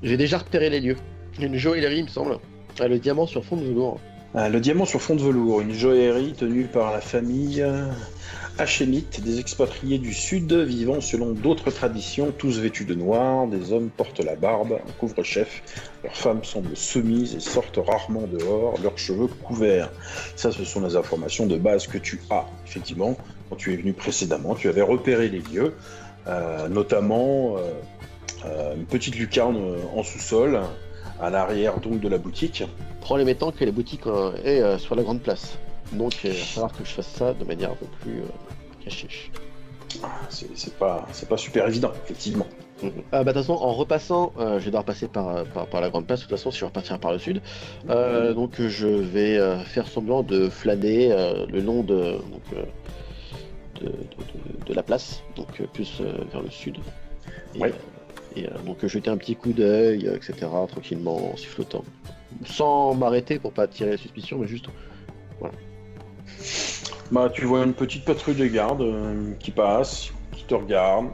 J'ai déjà repéré les lieux. Une joaillerie, il me semble. Ah, le diamant sur fond de velours. Le diamant sur fond de velours, une joaillerie tenue par la famille hachémite, des expatriés du sud vivant selon d'autres traditions, tous vêtus de noir, des hommes portent la barbe, un couvre-chef, leurs femmes semblent soumises et sortent rarement dehors, leurs cheveux couverts. Ça, ce sont les informations de base que tu as. Effectivement, quand tu es venu précédemment, tu avais repéré les lieux, notamment une petite lucarne en sous-sol, à l'arrière donc de la boutique. Problème étant que la boutique est sur la grande place. Donc il va falloir que je fasse ça de manière un peu plus cachée. C'est pas super évident, effectivement. De toute façon, en repassant, je vais devoir passer par la grande place. De toute façon, si je vais repartir par le sud, donc je vais faire semblant de flâner le long de la place, donc plus vers le sud. Et, Ouais. Donc jeter un petit coup d'œil, etc. tranquillement, en sifflotant, sans m'arrêter pour pas attirer la suspicion, mais juste. Bah, tu vois une petite patrouille de garde qui passe, qui te regarde.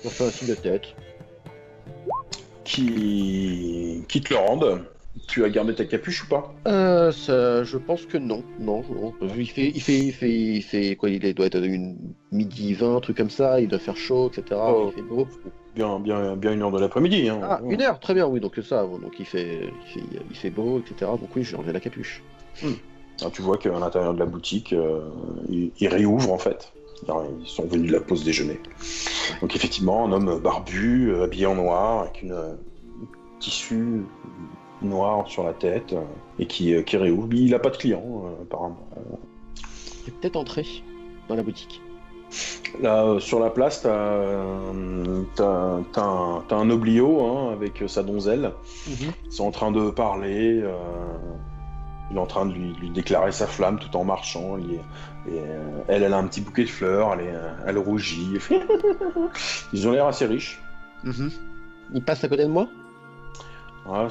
On fait un signe de tête. qui te le rendent. Tu as gardé ta capuche ou pas? Je pense que non. Non. Il fait quoi? Doit être midi 20, un truc comme ça. Il doit faire chaud, etc. Oh. Il fait beau. Bien 1h de l'après-midi. Hein. Ah, 1 heure, très bien, oui, donc c'est ça. Donc il fait beau, etc. Donc oui, j'ai enlevé la capuche. Alors, tu vois qu'à l'intérieur de la boutique, ils réouvrent en fait. Ils sont venus de la pause déjeuner. Donc effectivement, un homme barbu, habillé en noir, avec une tissu noir sur la tête, et qui réouvre. Il n'a pas de clients, apparemment. Je vais peut-être entrer dans la boutique. Là, sur la place, t'as un oblio hein, avec sa donzelle. Ils sont en train de parler. Il est en train de lui déclarer sa flamme tout en marchant. Elle a un petit bouquet de fleurs. Elle rougit. Ils ont l'air assez riches. Il passe à côté de moi? Ah,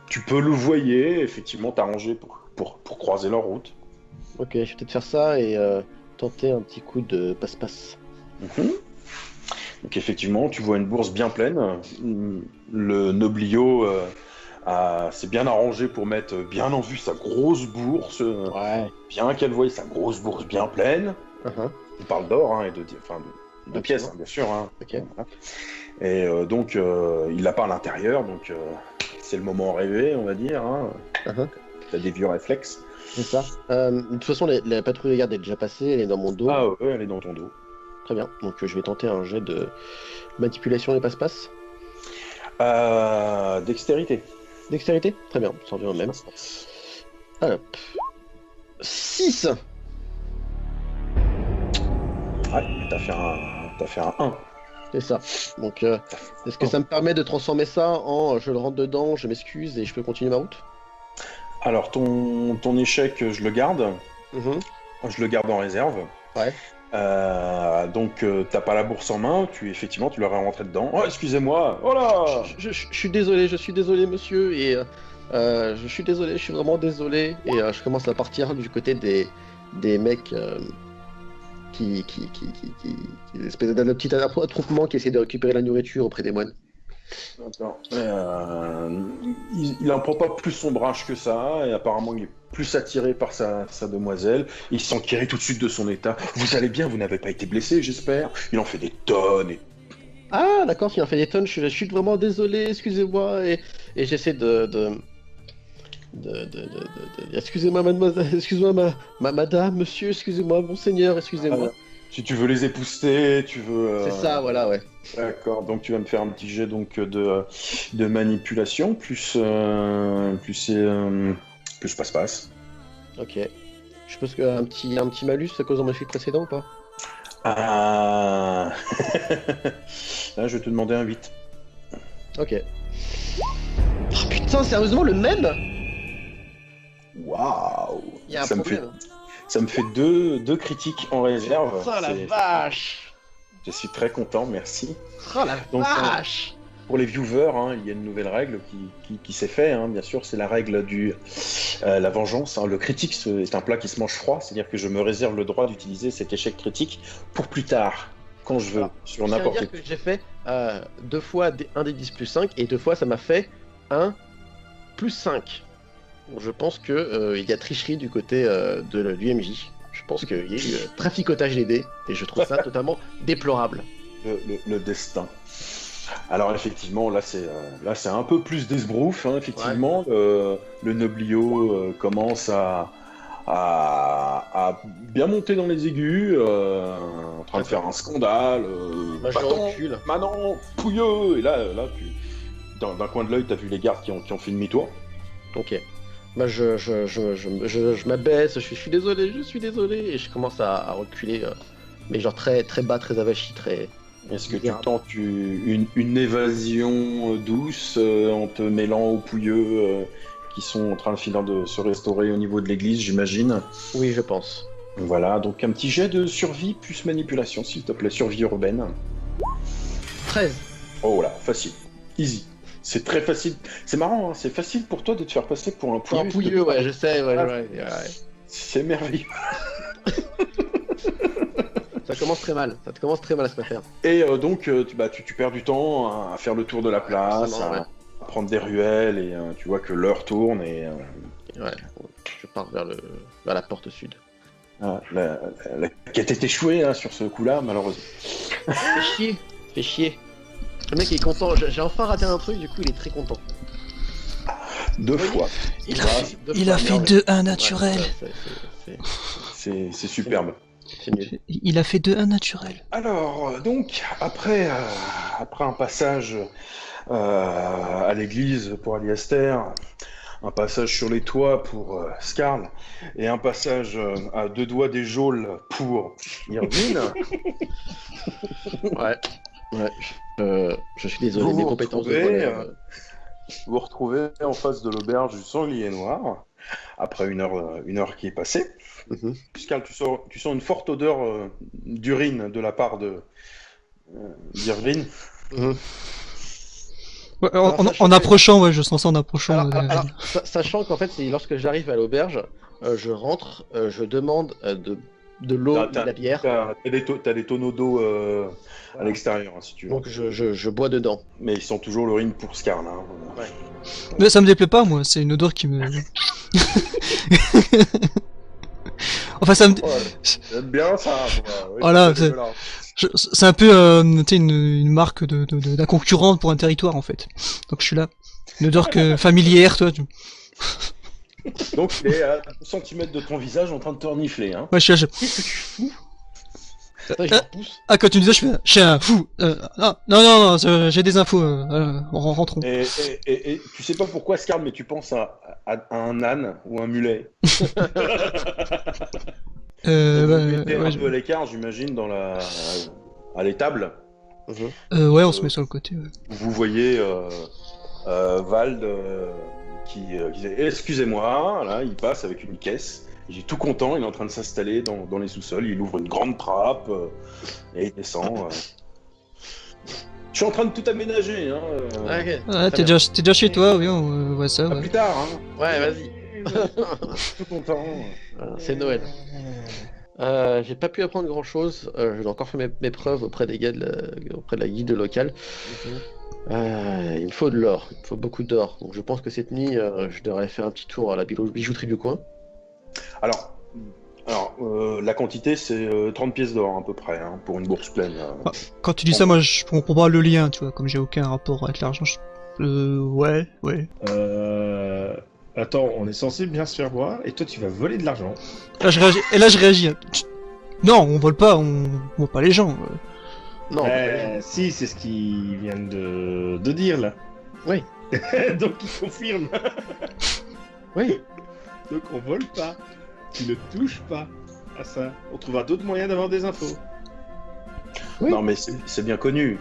tu peux le voyer. Effectivement, t'arranger pour croiser leur route. Ok, je vais peut-être faire ça et tenter un petit coup de passe-passe. Donc effectivement, tu vois une bourse bien pleine. Le noblio s'est bien arrangé pour mettre bien en vue sa grosse bourse. Bien qu'elle voie sa grosse bourse bien pleine. On parle d'or hein, et de pièces, hein, bien sûr. Hein. Ok. Et donc, il l'a pas à l'intérieur, donc c'est le moment rêvé, on va dire. Hein. T'as des vieux réflexes. C'est ça. De toute façon, la patrouille de garde est déjà passée, elle est dans mon dos. Ah ouais, elle est dans ton dos. Très bien. Donc je vais tenter un jet de manipulation des passe-passe. Dextérité. Dextérité? Très bien, ça revient au même. Alors, 6. Ouais, t'as fait un 1. C'est ça. Donc, est-ce que ça me permet de transformer ça en je le rentre dedans, je m'excuse et je peux continuer ma route? Alors, ton échec, je le garde. Je le garde en réserve. Ouais. Donc, t'as pas la bourse en main, tu l'aurais rentré dedans. Oh, excusez-moi. Oh là. Je suis désolé, monsieur, et je suis désolé, je suis vraiment désolé, et je commence à partir du côté des mecs qui espèce d'un petit attroupement qui essaie de récupérer la nourriture auprès des moines. Attends. Il en prend pas plus son brage que ça, et apparemment il est plus attiré par sa demoiselle. Il s'enquiert tout de suite de son état. Vous allez bien, vous n'avez pas été blessé, j'espère. Il en fait des tonnes. Ah, d'accord, s'il en fait des tonnes, je suis vraiment désolé, excusez-moi, et j'essaie excusez-moi, mademoiselle, excusez-moi, madame, monsieur, excusez-moi, monseigneur, excusez-moi. Si tu veux les épouster, tu veux... C'est ça, voilà, ouais. D'accord, donc tu vas me faire un petit jet donc, de manipulation, plus passe-passe. Ok. Je pense qu'un petit malus à cause de ma fuite précédente ou pas? Ah. Là, je vais te demander un 8. Ok. Oh putain, sérieusement, le même? Waouh. Il y a un problème. Ça me fait deux critiques en réserve. Oh la vache. Je suis très content, merci. Oh la vache. Pour les viewers, hein, il y a une nouvelle règle qui s'est faite, hein, bien sûr, c'est la règle la vengeance. Hein. Le critique est un plat qui se mange froid, c'est-à-dire que je me réserve le droit d'utiliser cet échec critique pour plus tard, quand je veux, sur n'importe quoi. J'ai fait 2 fois un des 10 plus 5, et 2 fois ça m'a fait 1 plus 5. Donc, je pense que il y a tricherie du côté de l'UMJ. Je pense qu'il y a eu traficotage des dés, et je trouve ça totalement déplorable. Le destin. Alors effectivement, là c'est un peu plus d'esbrouf, hein, effectivement. Ouais. Le noblio commence à bien monter dans les aigus, en train de faire un scandale. Manon, pouilleux. Et là d'un coin de l'œil, t'as vu les gardes qui ont fait demi-tour. Ok. Bah je m'abaisse, je suis désolé, et je commence à reculer, mais genre très très bas, très avachi, très... Est-ce que tu tentes une évasion douce en te mêlant aux pouilleux qui sont en train de se restaurer au niveau de l'église, j'imagine? Oui, je pense. Voilà, donc un petit jet de survie plus manipulation, s'il te plaît, survie urbaine. 13. Oh là, facile, easy. C'est très facile. C'est marrant, hein, c'est facile pour toi de te faire passer pour un pouilleux. Un pouilleux, ouais, je sais, ouais. C'est merveilleux. Ça commence très mal. Ça commence très mal à se faire. Et donc, tu perds du temps à faire le tour de la place, Forcément, ouais. à prendre des ruelles, et tu vois que l'heure tourne, et Ouais, je pars vers la porte sud. la quête est échouée hein, sur ce coup-là, malheureusement. Fait chier. Le mec est content, j'ai enfin raté un truc, du coup il est très content. Deux fois. Il Voilà, a fait 2-1 naturel. Ouais, c'est superbe. c'est mieux. Il a fait 2-1 naturel. Alors, donc, après un passage à l'église pour Aliaster, un passage sur les toits pour Skarl, et un passage à 2 doigts des geôles pour Irvine, Ouais. Je suis désolé, Vous mes vous compétences de retrouvez, voleur, vous vous retrouvez en face de l'auberge du Sanglier Noir, après une heure qui est passée. Skarl, tu sens une forte odeur d'urine de la part d'Irvine. Ouais, Alors, en approchant, ouais, je sens ça en approchant. Alors, sachant qu'en fait, c'est lorsque j'arrive à l'auberge, je rentre, je demande de l'eau et de la bière, T'as des tonneaux d'eau à l'extérieur, hein, si tu veux. donc je bois dedans. Mais ils sont toujours l'urine pour Skarl. Hein. Mais ça me déplaît pas, moi, c'est une odeur qui me. Enfin, ça me. J'aime bien ça. Ouais, Voilà, c'est dégueulasse. C'est un peu tu sais, une marque d'un concurrent pour un territoire en fait. Donc je suis là. Une odeur familière, toi. Donc il est à 2 cm de ton visage en train de te renifler. Hein. Ouais, je suis là. Qu'est-ce que tu fous? Attends, je le pousse. Ah, quand tu me dis ça, je suis un fou. Non, j'ai des infos. Rentrons. Et tu sais pas pourquoi Skarl, mais tu penses à un âne ou un mulet. Vous mettez Ouais, un peu à l'écart, j'imagine, à l'étable. ouais, on se met sur le côté. Ouais. Vous voyez Vald qui dit excusez-moi, là, il passe avec une caisse. Il est tout content, il est en train de s'installer dans les sous-sols. Il ouvre une grande trappe et il descend. Je suis en train de tout aménager. Hein, Ouais, ok. Ouais, t'es déjà chez toi, oui, on voit ça. À Ouais. plus tard. Hein. Ouais, vas-y. Tout content. C'est Noël. J'ai pas pu apprendre grand chose. J'ai encore fait mes preuves auprès des gars auprès de la guilde locale. Il me faut de l'or, il me faut beaucoup d'or. Donc je pense que cette nuit, je devrais faire un petit tour à la bijouterie du coin. Alors la quantité, c'est 30 pièces d'or à peu près, hein, pour une bourse pleine. Quand tu dis ça, moi, je comprends pas le lien, tu vois, comme j'ai aucun rapport avec l'argent. Ouais. Attends, on est censé bien se faire voir, et toi tu vas voler de l'argent. Là, je réagis. Non, on vole pas, on vole pas les gens. Non, Si, c'est ce qu'ils viennent de dire là. Oui. Donc ils confirment. oui. Donc on vole pas. Tu ne touches pas à ça. On trouvera d'autres moyens d'avoir des infos. Oui. Non mais c'est bien connu.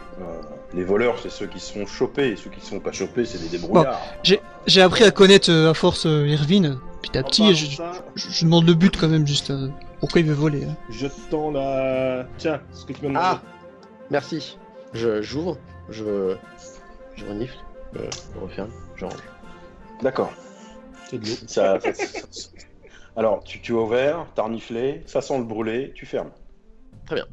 Les voleurs, c'est ceux qui se font choper, et ceux qui se font pas choper, c'est des débrouillards. J'ai appris à connaître à force Irvine, petit à En petit, parlant et de ça, je demande le but quand même, juste pourquoi il veut voler. Hein. je te tends la... Tiens, ce que tu m'as demandé. Ah, merci. J'ouvre, je renifle, je referme, je range. D'accord. C'est de l'eau. Ça... Alors, tu as ouvert, t'as reniflé, ça sent le brûlé, tu fermes. Très bien.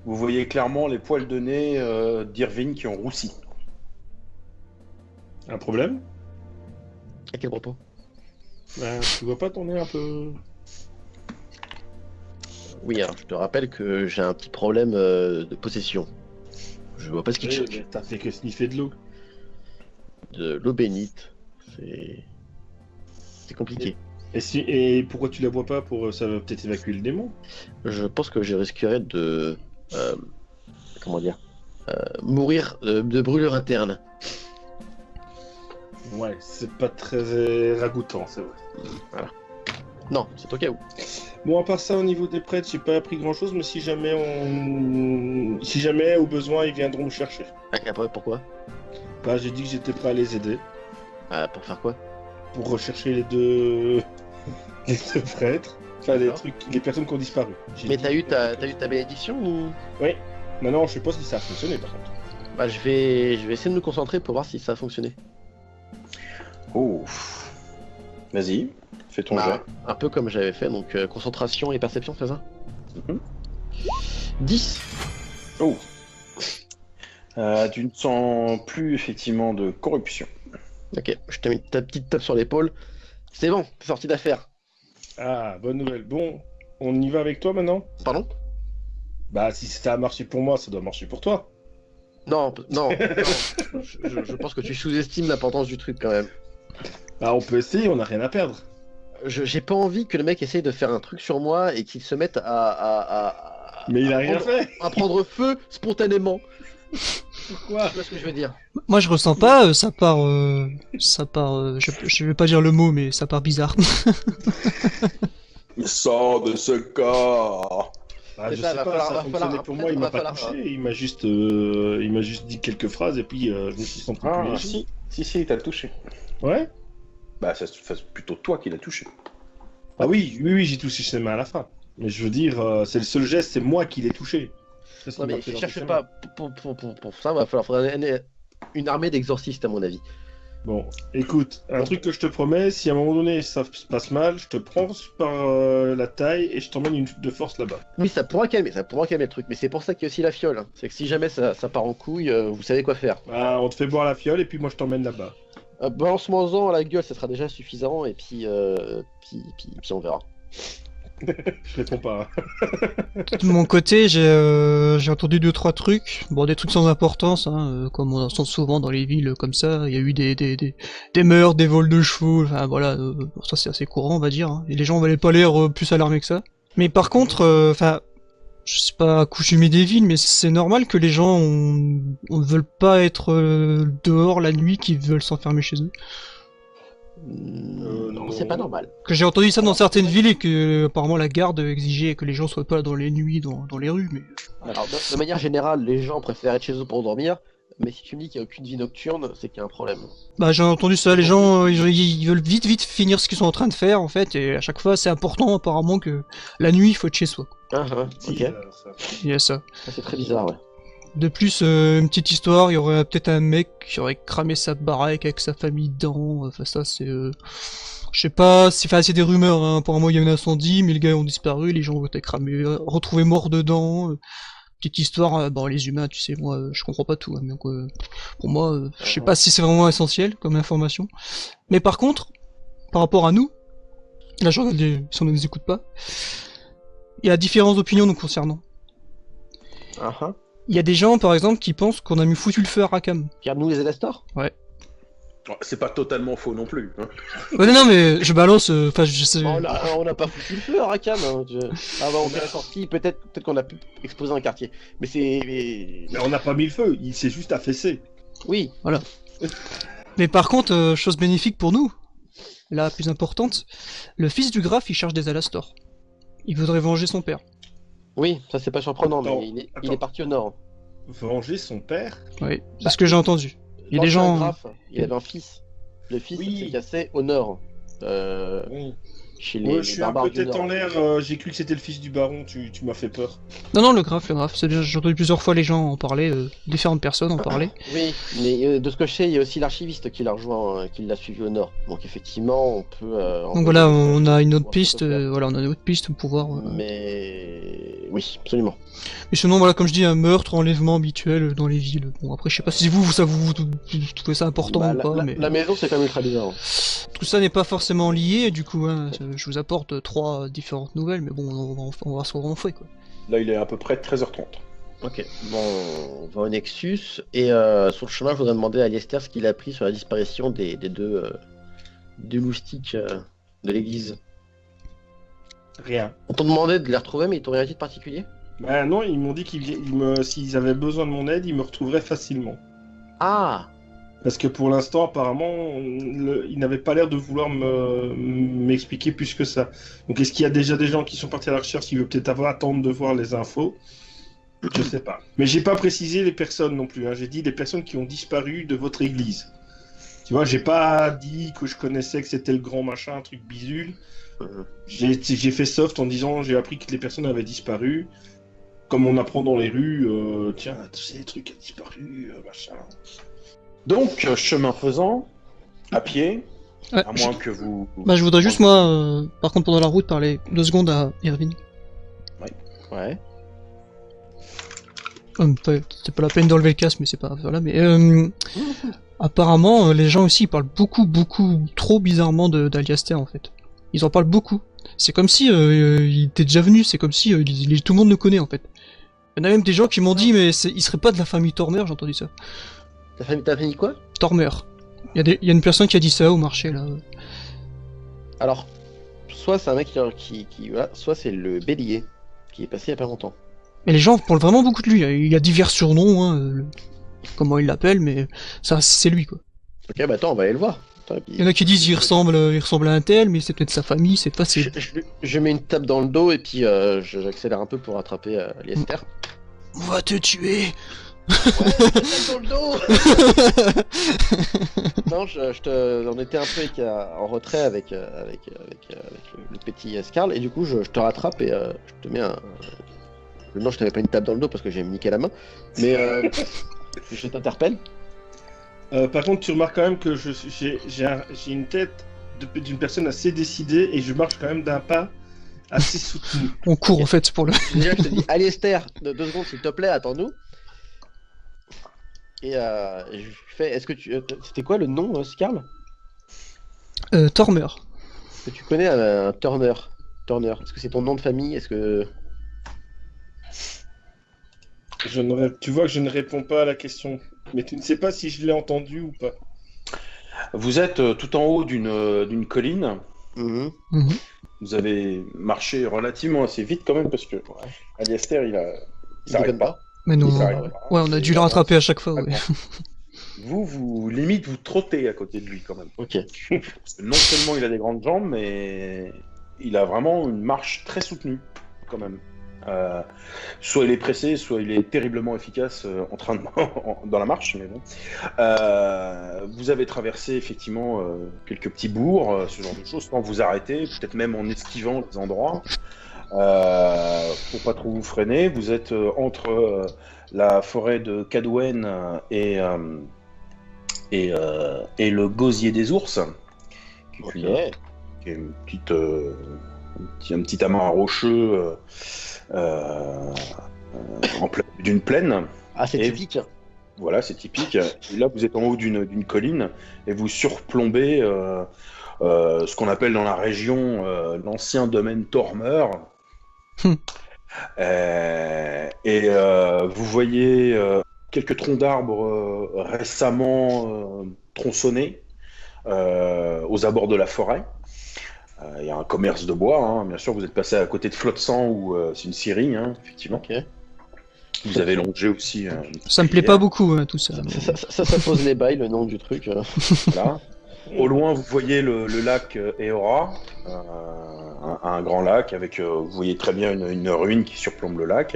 Vous voyez clairement les poils de nez d'Irvine qui ont roussi. Un problème? À quel propos? Tu vois pas ton nez un peu... Oui, alors je te rappelle que j'ai un petit problème de possession. Je vois pas ce qu'il cherche. mais t'as fait que sniffer de l'eau. De l'eau bénite, c'est compliqué. Et pourquoi tu la bois pas pour ça va peut-être évacuer le démon? Je pense que je risquerais de... comment dire mourir de brûlure interne. Ouais, c'est pas très ragoûtant, c'est vrai. Non, c'est au cas où. Bon, à part ça, au niveau des prêtres, j'ai pas appris grand-chose, mais si jamais au besoin, ils viendront me chercher. Après, pourquoi? Bah, j'ai dit que j'étais prêt à les aider Pour faire quoi? pour rechercher les deux prêtres, enfin D'accord. les personnes qui ont disparu. Mais t'as eu ta bénédiction ou... Oui. Maintenant, je sais pas si ça a fonctionné par contre. Bah je vais essayer de me concentrer pour voir si ça a fonctionné. Oh. Vas-y, fais ton jet. Un peu comme j'avais fait, donc concentration et perception, c'est ça? Mhm. 10. Oh. Tu ne sens plus effectivement de corruption. Ok, je t'ai mis ta petite tape sur l'épaule. C'est bon, t'es sorti d'affaire. Ah, bonne nouvelle. Bon, on y va avec toi maintenant? Pardon? Bah, si ça a marché pour moi, ça doit marcher pour toi. Non, non, non. Je pense que tu sous-estimes l'importance du truc quand même. Bah, on peut essayer, on n'a rien à perdre. J'ai pas envie que le mec essaye de faire un truc sur moi et qu'il se mette Mais il a rien prendre- fait. à prendre feu spontanément. Pourquoi? Tu vois ce que je veux dire? Moi, je ressens pas, ça part, je vais pas dire le mot, mais ça part bizarre. Sors de ce corps. Bah, C'est je ça, sais va pas, falloir- ça va a falloir- fonctionné pour moi, il va m'a pas falloir- touché, il m'a juste dit quelques phrases et puis je me suis senti plus Ah, léger. si, il t'a touché. Ouais? Bah, c'est plutôt toi qui l'as touché. Ah oui, j'ai touché ses mains à la fin. Mais je veux dire, c'est le seul geste, c'est moi qui l'ai touché. C'est ce qui Non m'a mais fait dans cherche ses pas, mains. pour ça, faudrait une armée d'exorcistes à mon avis. Bon, écoute, un truc que je te promets, si à un moment donné ça se passe mal, je te prends par la taille et je t'emmène de force là-bas. Oui, ça pourra calmer le truc, mais c'est pour ça qu'il y a aussi la fiole. C'est que si jamais ça part en couille, vous savez quoi faire. Bah, on te fait boire la fiole et puis moi je t'emmène là-bas. Balance-moi-en à la gueule, ça sera déjà suffisant, et puis on verra. Je réponds pas. De mon côté, j'ai entendu 2-3 trucs, bon, des trucs sans importance, hein, comme on entend souvent dans les villes comme ça. Il y a eu des meurtres, des vols de chevaux, enfin voilà, ça c'est assez courant, on va dire. Hein. Et les gens n'avaient pas l'air plus alarmés que ça. Mais par contre, enfin, je sais pas accoutumé des villes, mais c'est normal que les gens on ne veulent pas être dehors la nuit, qu'ils veulent s'enfermer chez eux. Non, c'est pas normal. Que j'ai entendu ça dans certaines villes et que apparemment la garde exigeait que les gens soient pas dans les nuits dans les rues, mais Alors, de manière générale, les gens préfèrent être chez eux pour dormir, mais si tu me dis qu'il n'y a aucune vie nocturne, c'est qu'il y a un problème. bah j'ai entendu ça, les gens ils veulent vite finir ce qu'ils sont en train de faire en fait, et à chaque fois c'est important apparemment que la nuit il faut être chez soi. Ah, ok. Si, ça. Il y a ça. Ça, c'est très bizarre, ouais. De plus, une petite histoire, il y aurait peut-être un mec qui aurait cramé sa baraque avec sa famille dedans, enfin ça c'est... Je sais pas, c'est des rumeurs, hein. Apparemment il y a eu un incendie, mais les gars ont disparu, les gens ont été cramés, retrouvés morts dedans. Petite histoire, bon les humains, tu sais, moi je comprends pas tout, hein, donc pour moi, je sais pas si c'est vraiment essentiel comme information. Mais par contre, par rapport à nous, là je regarde si on ne nous écoute pas, il y a différentes opinions nous concernant. Il y a des gens par exemple qui pensent qu'on a mis foutu le feu à Rackham. Regarde-nous les Elastors. C'est pas totalement faux non plus. Hein. Ouais, non mais je balance, enfin je sais... On n'a pas foutu le feu à Rackham. Hein. Ah bah on est sorti, peut-être qu'on a pu exploser un quartier. Mais c'est... Mais on n'a pas mis le feu, il s'est juste affaissé. Oui. Voilà. Mais par contre, chose bénéfique pour nous, la plus importante, le fils du graphe il cherche des Alastor. Il voudrait venger son père. Oui, ça c'est pas surprenant, Attends, mais il attends. est parti au nord. Venger son père? Oui, c'est ce que j'ai entendu. Il y a des L'ancien gens... graphe, il avait un fils. Le fils Oui. s'est cassé au nord. Oui. Chez Ouais, les je suis un barbares peu du tête nord. en l'air, j'ai cru que c'était le fils du baron, tu m'as fait peur. Non, le graphe, c'est bien, j'ai entendu plusieurs fois les gens en parler, différentes personnes en parler. Oui, mais de ce que je sais, il y a aussi l'archiviste qui l'a rejoint, qui l'a suivi au nord. Donc effectivement, on peut... Donc voilà, on a une autre piste, voilà, on a une autre piste pour pouvoir... Mais... Oui, absolument. Et sinon, voilà, comme je dis, un meurtre, enlèvement habituel dans les villes. Bon, après, je sais pas si vous trouvez ça important Bah, ou pas, mais... la maison, c'est quand même très bizarre. Tout ça n'est pas forcément lié, du coup, hein, je vous apporte 3 différentes nouvelles, mais bon, on va se renfouer, quoi. Là, il est à peu près 13h30. Ok, bon, on va au Nexus, et sur le chemin, je voudrais demander à Aliester ce qu'il a appris sur la disparition des deux loustiques de l'église. Rien. On t'a demandé de les retrouver, mais ils t'ont rien dit de particulier? Bah non, ils m'ont dit s'ils avaient besoin de mon aide, ils me retrouveraient facilement. Ah! Parce que pour l'instant, apparemment, ils n'avaient pas l'air de vouloir m'expliquer plus que ça. Donc est-ce qu'il y a déjà des gens qui sont partis à la recherche, ils veulent peut-être attendre de voir les infos? Je sais pas. Mais j'ai pas précisé les personnes non plus, hein. J'ai dit les personnes qui ont disparu de votre église. Tu vois, j'ai pas dit que je connaissais que c'était le grand machin, un truc bisule. J'ai fait soft en disant j'ai appris que les personnes avaient disparu. Comme on apprend dans les rues, tiens, tous ces trucs ont disparu, machin. Donc, chemin faisant, à pied, Ouais, à moins que vous... Bah, je voudrais juste, moi, par contre, pendant la route, parler 2 secondes à Irvine. Ouais. C'est pas la peine d'enlever le casque, mais c'est pas... Voilà, mais... apparemment, les gens aussi ils parlent beaucoup, trop bizarrement d'Aliaster, en fait. Ils en parlent beaucoup. C'est comme si il était déjà venu, c'est comme si tout le monde le connaît, en fait. Il y en a même des gens qui m'ont dit, mais il serait pas de la famille Tormer, j'ai entendu ça. T'as fini quoi? Tormer. Il y a une personne qui a dit ça au marché, là. Alors, soit c'est un mec qui voilà, soit c'est le bélier, qui est passé il y a pas longtemps. Mais les gens parlent vraiment beaucoup de lui. Il y a divers surnoms, hein, comment ils l'appellent, mais ça, c'est lui, quoi. Ok, bah attends, on va aller le voir. Attends, Il y en a qui disent il ressemble à un tel, mais c'est peut-être sa famille, c'est facile. Je mets une tape dans le dos et puis j'accélère un peu pour rattraper Aliester. On va te tuer. Ouais, tape dans le dos. Non, on était un peu en retrait avec le petit Scarl et du coup je te rattrape et je te mets un... Non, je t'avais pas une tape dans le dos parce que j'ai niqué la main, mais je t'interpelle. Par contre, tu remarques quand même que j'ai une tête d'une personne assez décidée et je marche quand même d'un pas assez soutenu. On court en fait pour le... Déjà, je te dis, Aliester, 2 secondes s'il te plaît, attends-nous. Et je fais, est-ce que tu... C'était quoi le nom, Scarl? Tormer. Est-ce que tu connais un Turner? Est-ce que c'est ton nom de famille? Est-ce que... Tu vois que je ne réponds pas à la question, mais tu ne sais pas si je l'ai entendu ou pas. Vous êtes tout en haut d'une colline. Mhm. Vous avez marché relativement assez vite quand même parce que Aliaster il s'arrête pas. Mais non, Il s'arrête ouais. pas. Ouais, on a dû le rattraper à chaque fois, ouais. Vous limite vous trottez à côté de lui quand même. Ok. Parce que non seulement il a des grandes jambes, mais il a vraiment une marche très soutenue quand même. Soit il est pressé, soit il est terriblement efficace dans la marche, mais bon. Vous avez traversé effectivement quelques petits bourgs, ce genre de choses, sans vous arrêter, peut-être même en esquivant les endroits, pour pas trop vous freiner. Vous êtes entre la forêt de Cadwen et le gosier des ours, qui est une petite, un petit amas rocheux. En plein d'une plaine. Ah, c'est typique. Voilà, c'est typique. Et là, vous êtes en haut d'une colline et vous surplombez ce qu'on appelle dans la région l'ancien domaine Tormer. Vous voyez quelques troncs d'arbres récemment tronçonnés aux abords de la forêt. Il y a un commerce de bois, hein. Bien sûr, vous êtes passé à côté de Flotsam où c'est une scierie, hein, effectivement. Okay. Vous avez longé aussi. Ça me plaît pas beaucoup, tout ça. Ça pose les bails, le nom du truc. Voilà. Au loin, vous voyez le lac Eora, un grand lac avec, vous voyez très bien une ruine qui surplombe le lac.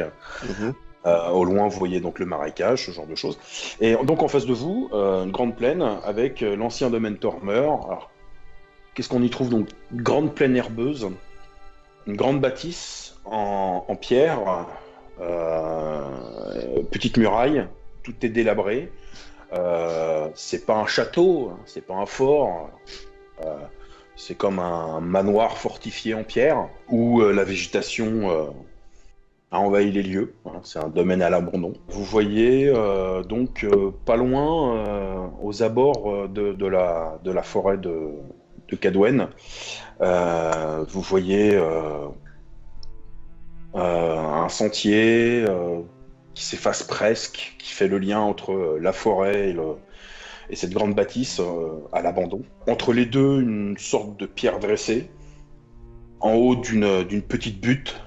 Au loin, vous voyez donc le marécage, ce genre de choses. Et donc en face de vous, une grande plaine avec l'ancien domaine Tormer. Alors, qu'est-ce qu'on y trouve donc? Une grande plaine herbeuse, une grande bâtisse en pierre, petite muraille, tout est délabré. C'est pas un château, c'est pas un fort, c'est comme un manoir fortifié en pierre où la végétation a envahi les lieux. Hein, c'est un domaine à l'abandon. Vous voyez donc pas loin, aux abords de la forêt de Cadwen, vous voyez un sentier qui s'efface presque, qui fait le lien entre la forêt et cette grande bâtisse à l'abandon. Entre les deux, une sorte de pierre dressée, en haut d'une petite butte.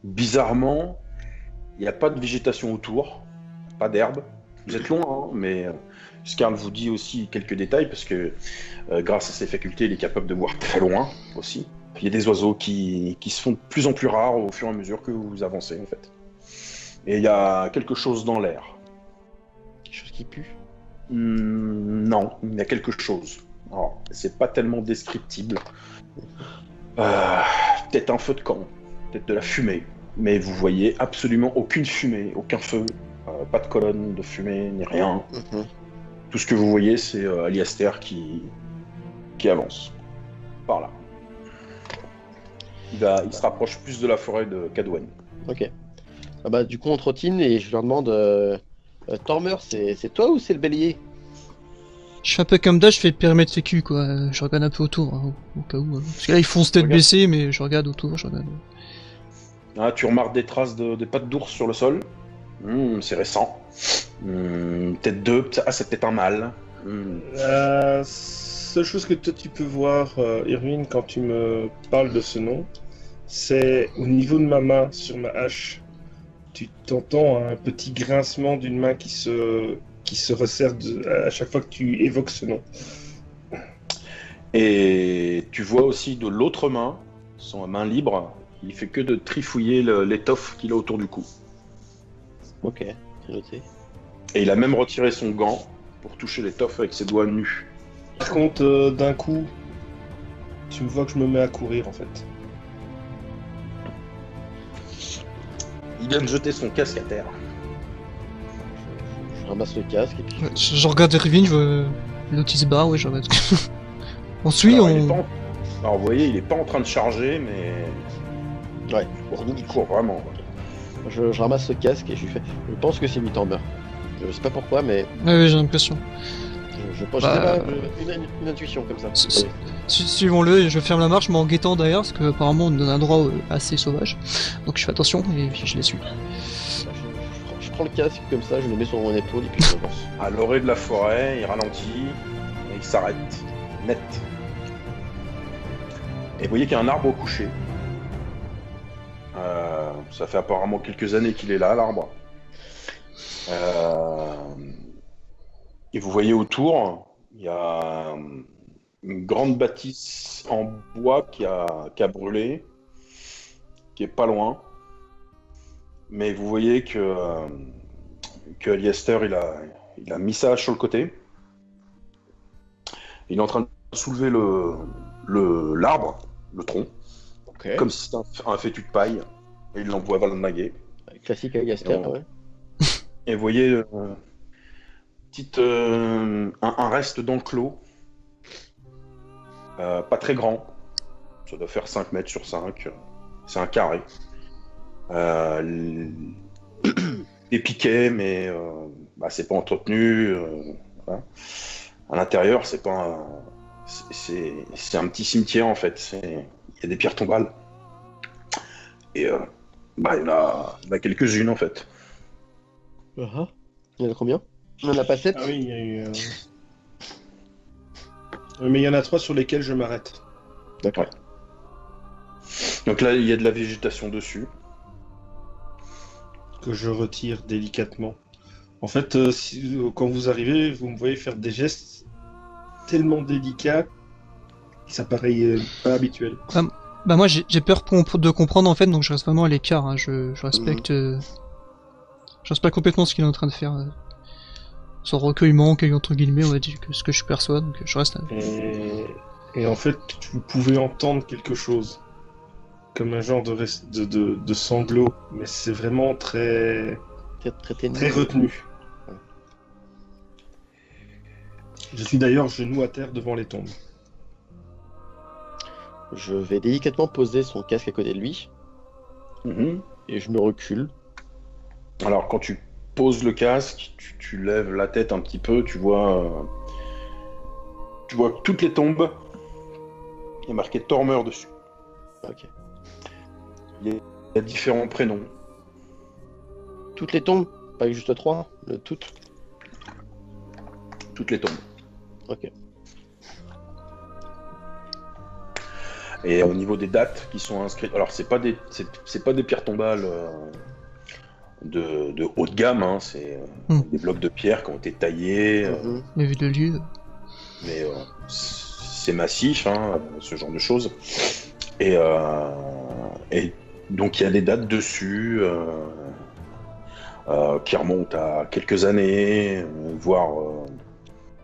Bizarrement, il n'y a pas de végétation autour, pas d'herbe. Vous êtes loin, hein, mais Scarl vous dit aussi quelques détails, parce que grâce à ses facultés, il est capable de voir très loin aussi. Il y a des oiseaux qui se font de plus en plus rares au fur et à mesure que vous avancez, en fait. Et il y a quelque chose dans l'air. Quelque chose qui pue? Non, il y a quelque chose. Alors, c'est pas tellement descriptible. Peut-être un feu de camp, peut-être de la fumée, mais vous voyez absolument aucune fumée, aucun feu, pas de colonne de fumée, ni rien. Tout ce que vous voyez, c'est Aliaster qui avance. Par là. Il se rapproche plus de la forêt de Cadwen. Ok. Ah bah, du coup, on trottine et je leur demande Tormer, c'est toi ou c'est le bélier? Je fais un peu comme d'hab, je fais le périmètre sécu quoi. Je regarde un peu autour, hein, au cas où. Parce que là ils foncent tête Regarde. baissée, mais je regarde autour, je regarde. Ah, tu remarques des traces de pattes d'ours sur le sol. C'est récent. Peut-être deux. Ah, c'est peut-être un mâle. La seule chose que toi tu peux voir, Irwin, quand tu me parles de ce nom, c'est au niveau de ma main sur ma hache. Tu t'entends un petit grincement d'une main qui se resserre à chaque fois que tu évoques ce nom. Et tu vois aussi de l'autre main, son main libre, il fait que de trifouiller l'étoffe qu'il a autour du cou. Ok, c'est noté. Et il a même retiré son gant pour toucher l'étoffe avec ses doigts nus. Par contre, d'un coup, tu me vois que je me mets à courir en fait. Il vient de jeter son casque à terre. Je ramasse le casque et puis. Ouais, je regarde Irvine, je vois l'autre il se barre, ouais, je regarde. On suit, Alors, il est on. pas en- Alors, vous voyez, il est pas en train de charger, mais Ouais, il court vraiment. je ramasse ce casque et je lui fais. Je pense que c'est lui Tormer. Je sais pas pourquoi, mais Ouais, ouais, j'ai l'impression. je pense Bah, que c'est une intuition comme ça. Suivons-le, je ferme la marche, mais en guettant derrière, parce qu'apparemment on est dans un endroit assez sauvage. Donc je fais attention et puis je les suis. Je prends le casque comme ça, je le mets sur mon épaule et puis je avance. À l'orée de la forêt, il ralentit et il s'arrête. Net. Et vous voyez qu'il y a un arbre au coucher. Ça fait apparemment quelques années qu'il est là, l'arbre. Et vous voyez autour, il y a une grande bâtisse en bois qui a brûlé, qui est pas loin. Mais vous voyez que Aliester, il a mis ça sur le côté. Il est en train de soulever l'arbre, le tronc, Ok. comme si c'était un fétu de paille. Et il l'envoie vers le naguet. Classique Agaster, ouais. Et vous voyez un reste d'enclos, pas très grand. Ça doit faire 5 mètres sur 5. C'est un carré. Des piquets, mais c'est pas entretenu. Voilà. À l'intérieur, c'est pas c'est un petit cimetière en fait. Il y a des pierres tombales. Et il y en a quelques-unes en fait. Il y en a combien? On en a pas 7? Ah oui, il y a eu. Mais il y en a 3 sur lesquels je m'arrête. D'accord. Ouais. Donc là, il y a de la végétation dessus. Que je retire délicatement. En fait, quand vous arrivez, vous me voyez faire des gestes tellement délicats que ça paraît pas habituel. Bah moi j'ai peur de comprendre en fait, donc je reste vraiment à l'écart. Hein. Je respecte. Je respecte complètement ce qu'il est en train de faire. Son recueillement, entre guillemets, on va dire que ce que je perçois, donc je reste. Et en fait, vous pouvez entendre quelque chose. Comme un genre de sanglot, mais c'est vraiment très Très retenu. Je suis d'ailleurs genou à terre devant les tombes. Je vais délicatement poser son casque à côté de lui Mhm. et je me recule. Alors, quand tu poses le casque, tu lèves la tête un petit peu, tu vois que toutes les tombes, il y a marqué Tormer dessus. Ok. Il y a différents prénoms. Toutes les tombes? Pas juste 3? Toutes? Toutes les tombes. Ok. Et au niveau des dates qui sont inscrites, alors c'est pas des pierres tombales de haut de gamme, hein, c'est des blocs de pierre qui ont été taillés, Mais vu le lieu. mais c'est massif, hein, ce genre de choses. Et donc il y a des dates dessus qui remontent à quelques années, voire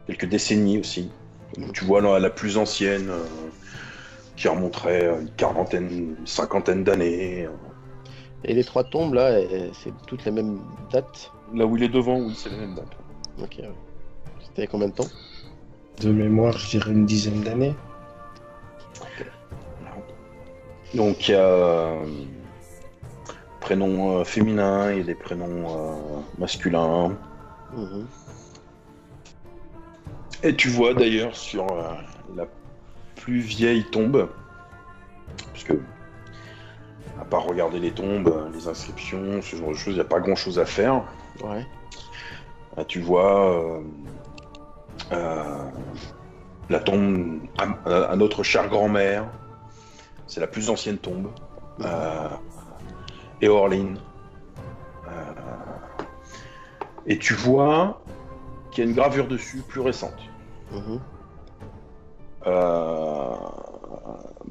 quelques décennies aussi. Donc, tu vois la plus ancienne qui remonterait à une quarantaine, une cinquantaine d'années. Et les 3 tombes là, c'est toutes les mêmes dates? Là où il est devant, oui, c'est la même date. Ok. Ouais. C'était combien de temps? De mémoire, je dirais une dizaine d'années. Donc il y a prénoms féminins, il y a des prénoms masculins. Mhm. Et tu vois d'ailleurs sur la plus vieille tombe, puisque à part regarder les tombes, les inscriptions, ce genre de choses, il n'y a pas grand chose à faire. Ouais. Tu vois la tombe à notre chère grand-mère, c'est la plus ancienne tombe, Eorlin. Et tu vois qu'il y a une gravure dessus plus récente. Mhm.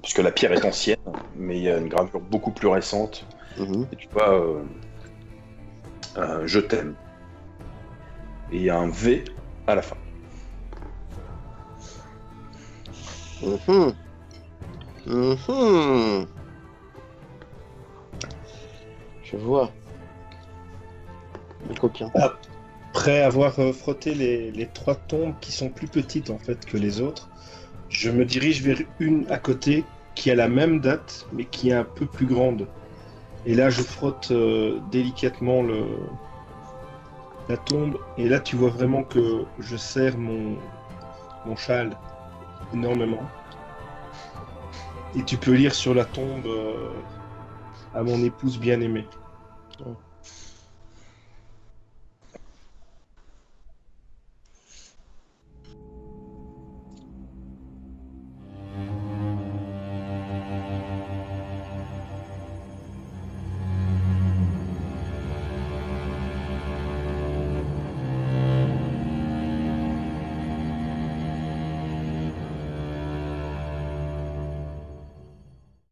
Parce que la pierre est ancienne, mais il y a une gravure beaucoup plus récente. Mhm. Et tu vois, je t'aime. Et il y a un V à la fin. Mhm. Mhm. Je vois. Le coquin. Après avoir frotté les 3 tombes qui sont plus petites en fait que les autres, je me dirige vers une à côté qui a la même date mais qui est un peu plus grande. Et là je frotte délicatement la tombe et là tu vois vraiment que je serre mon châle énormément. Et tu peux lire sur la tombe à mon épouse bien-aimée.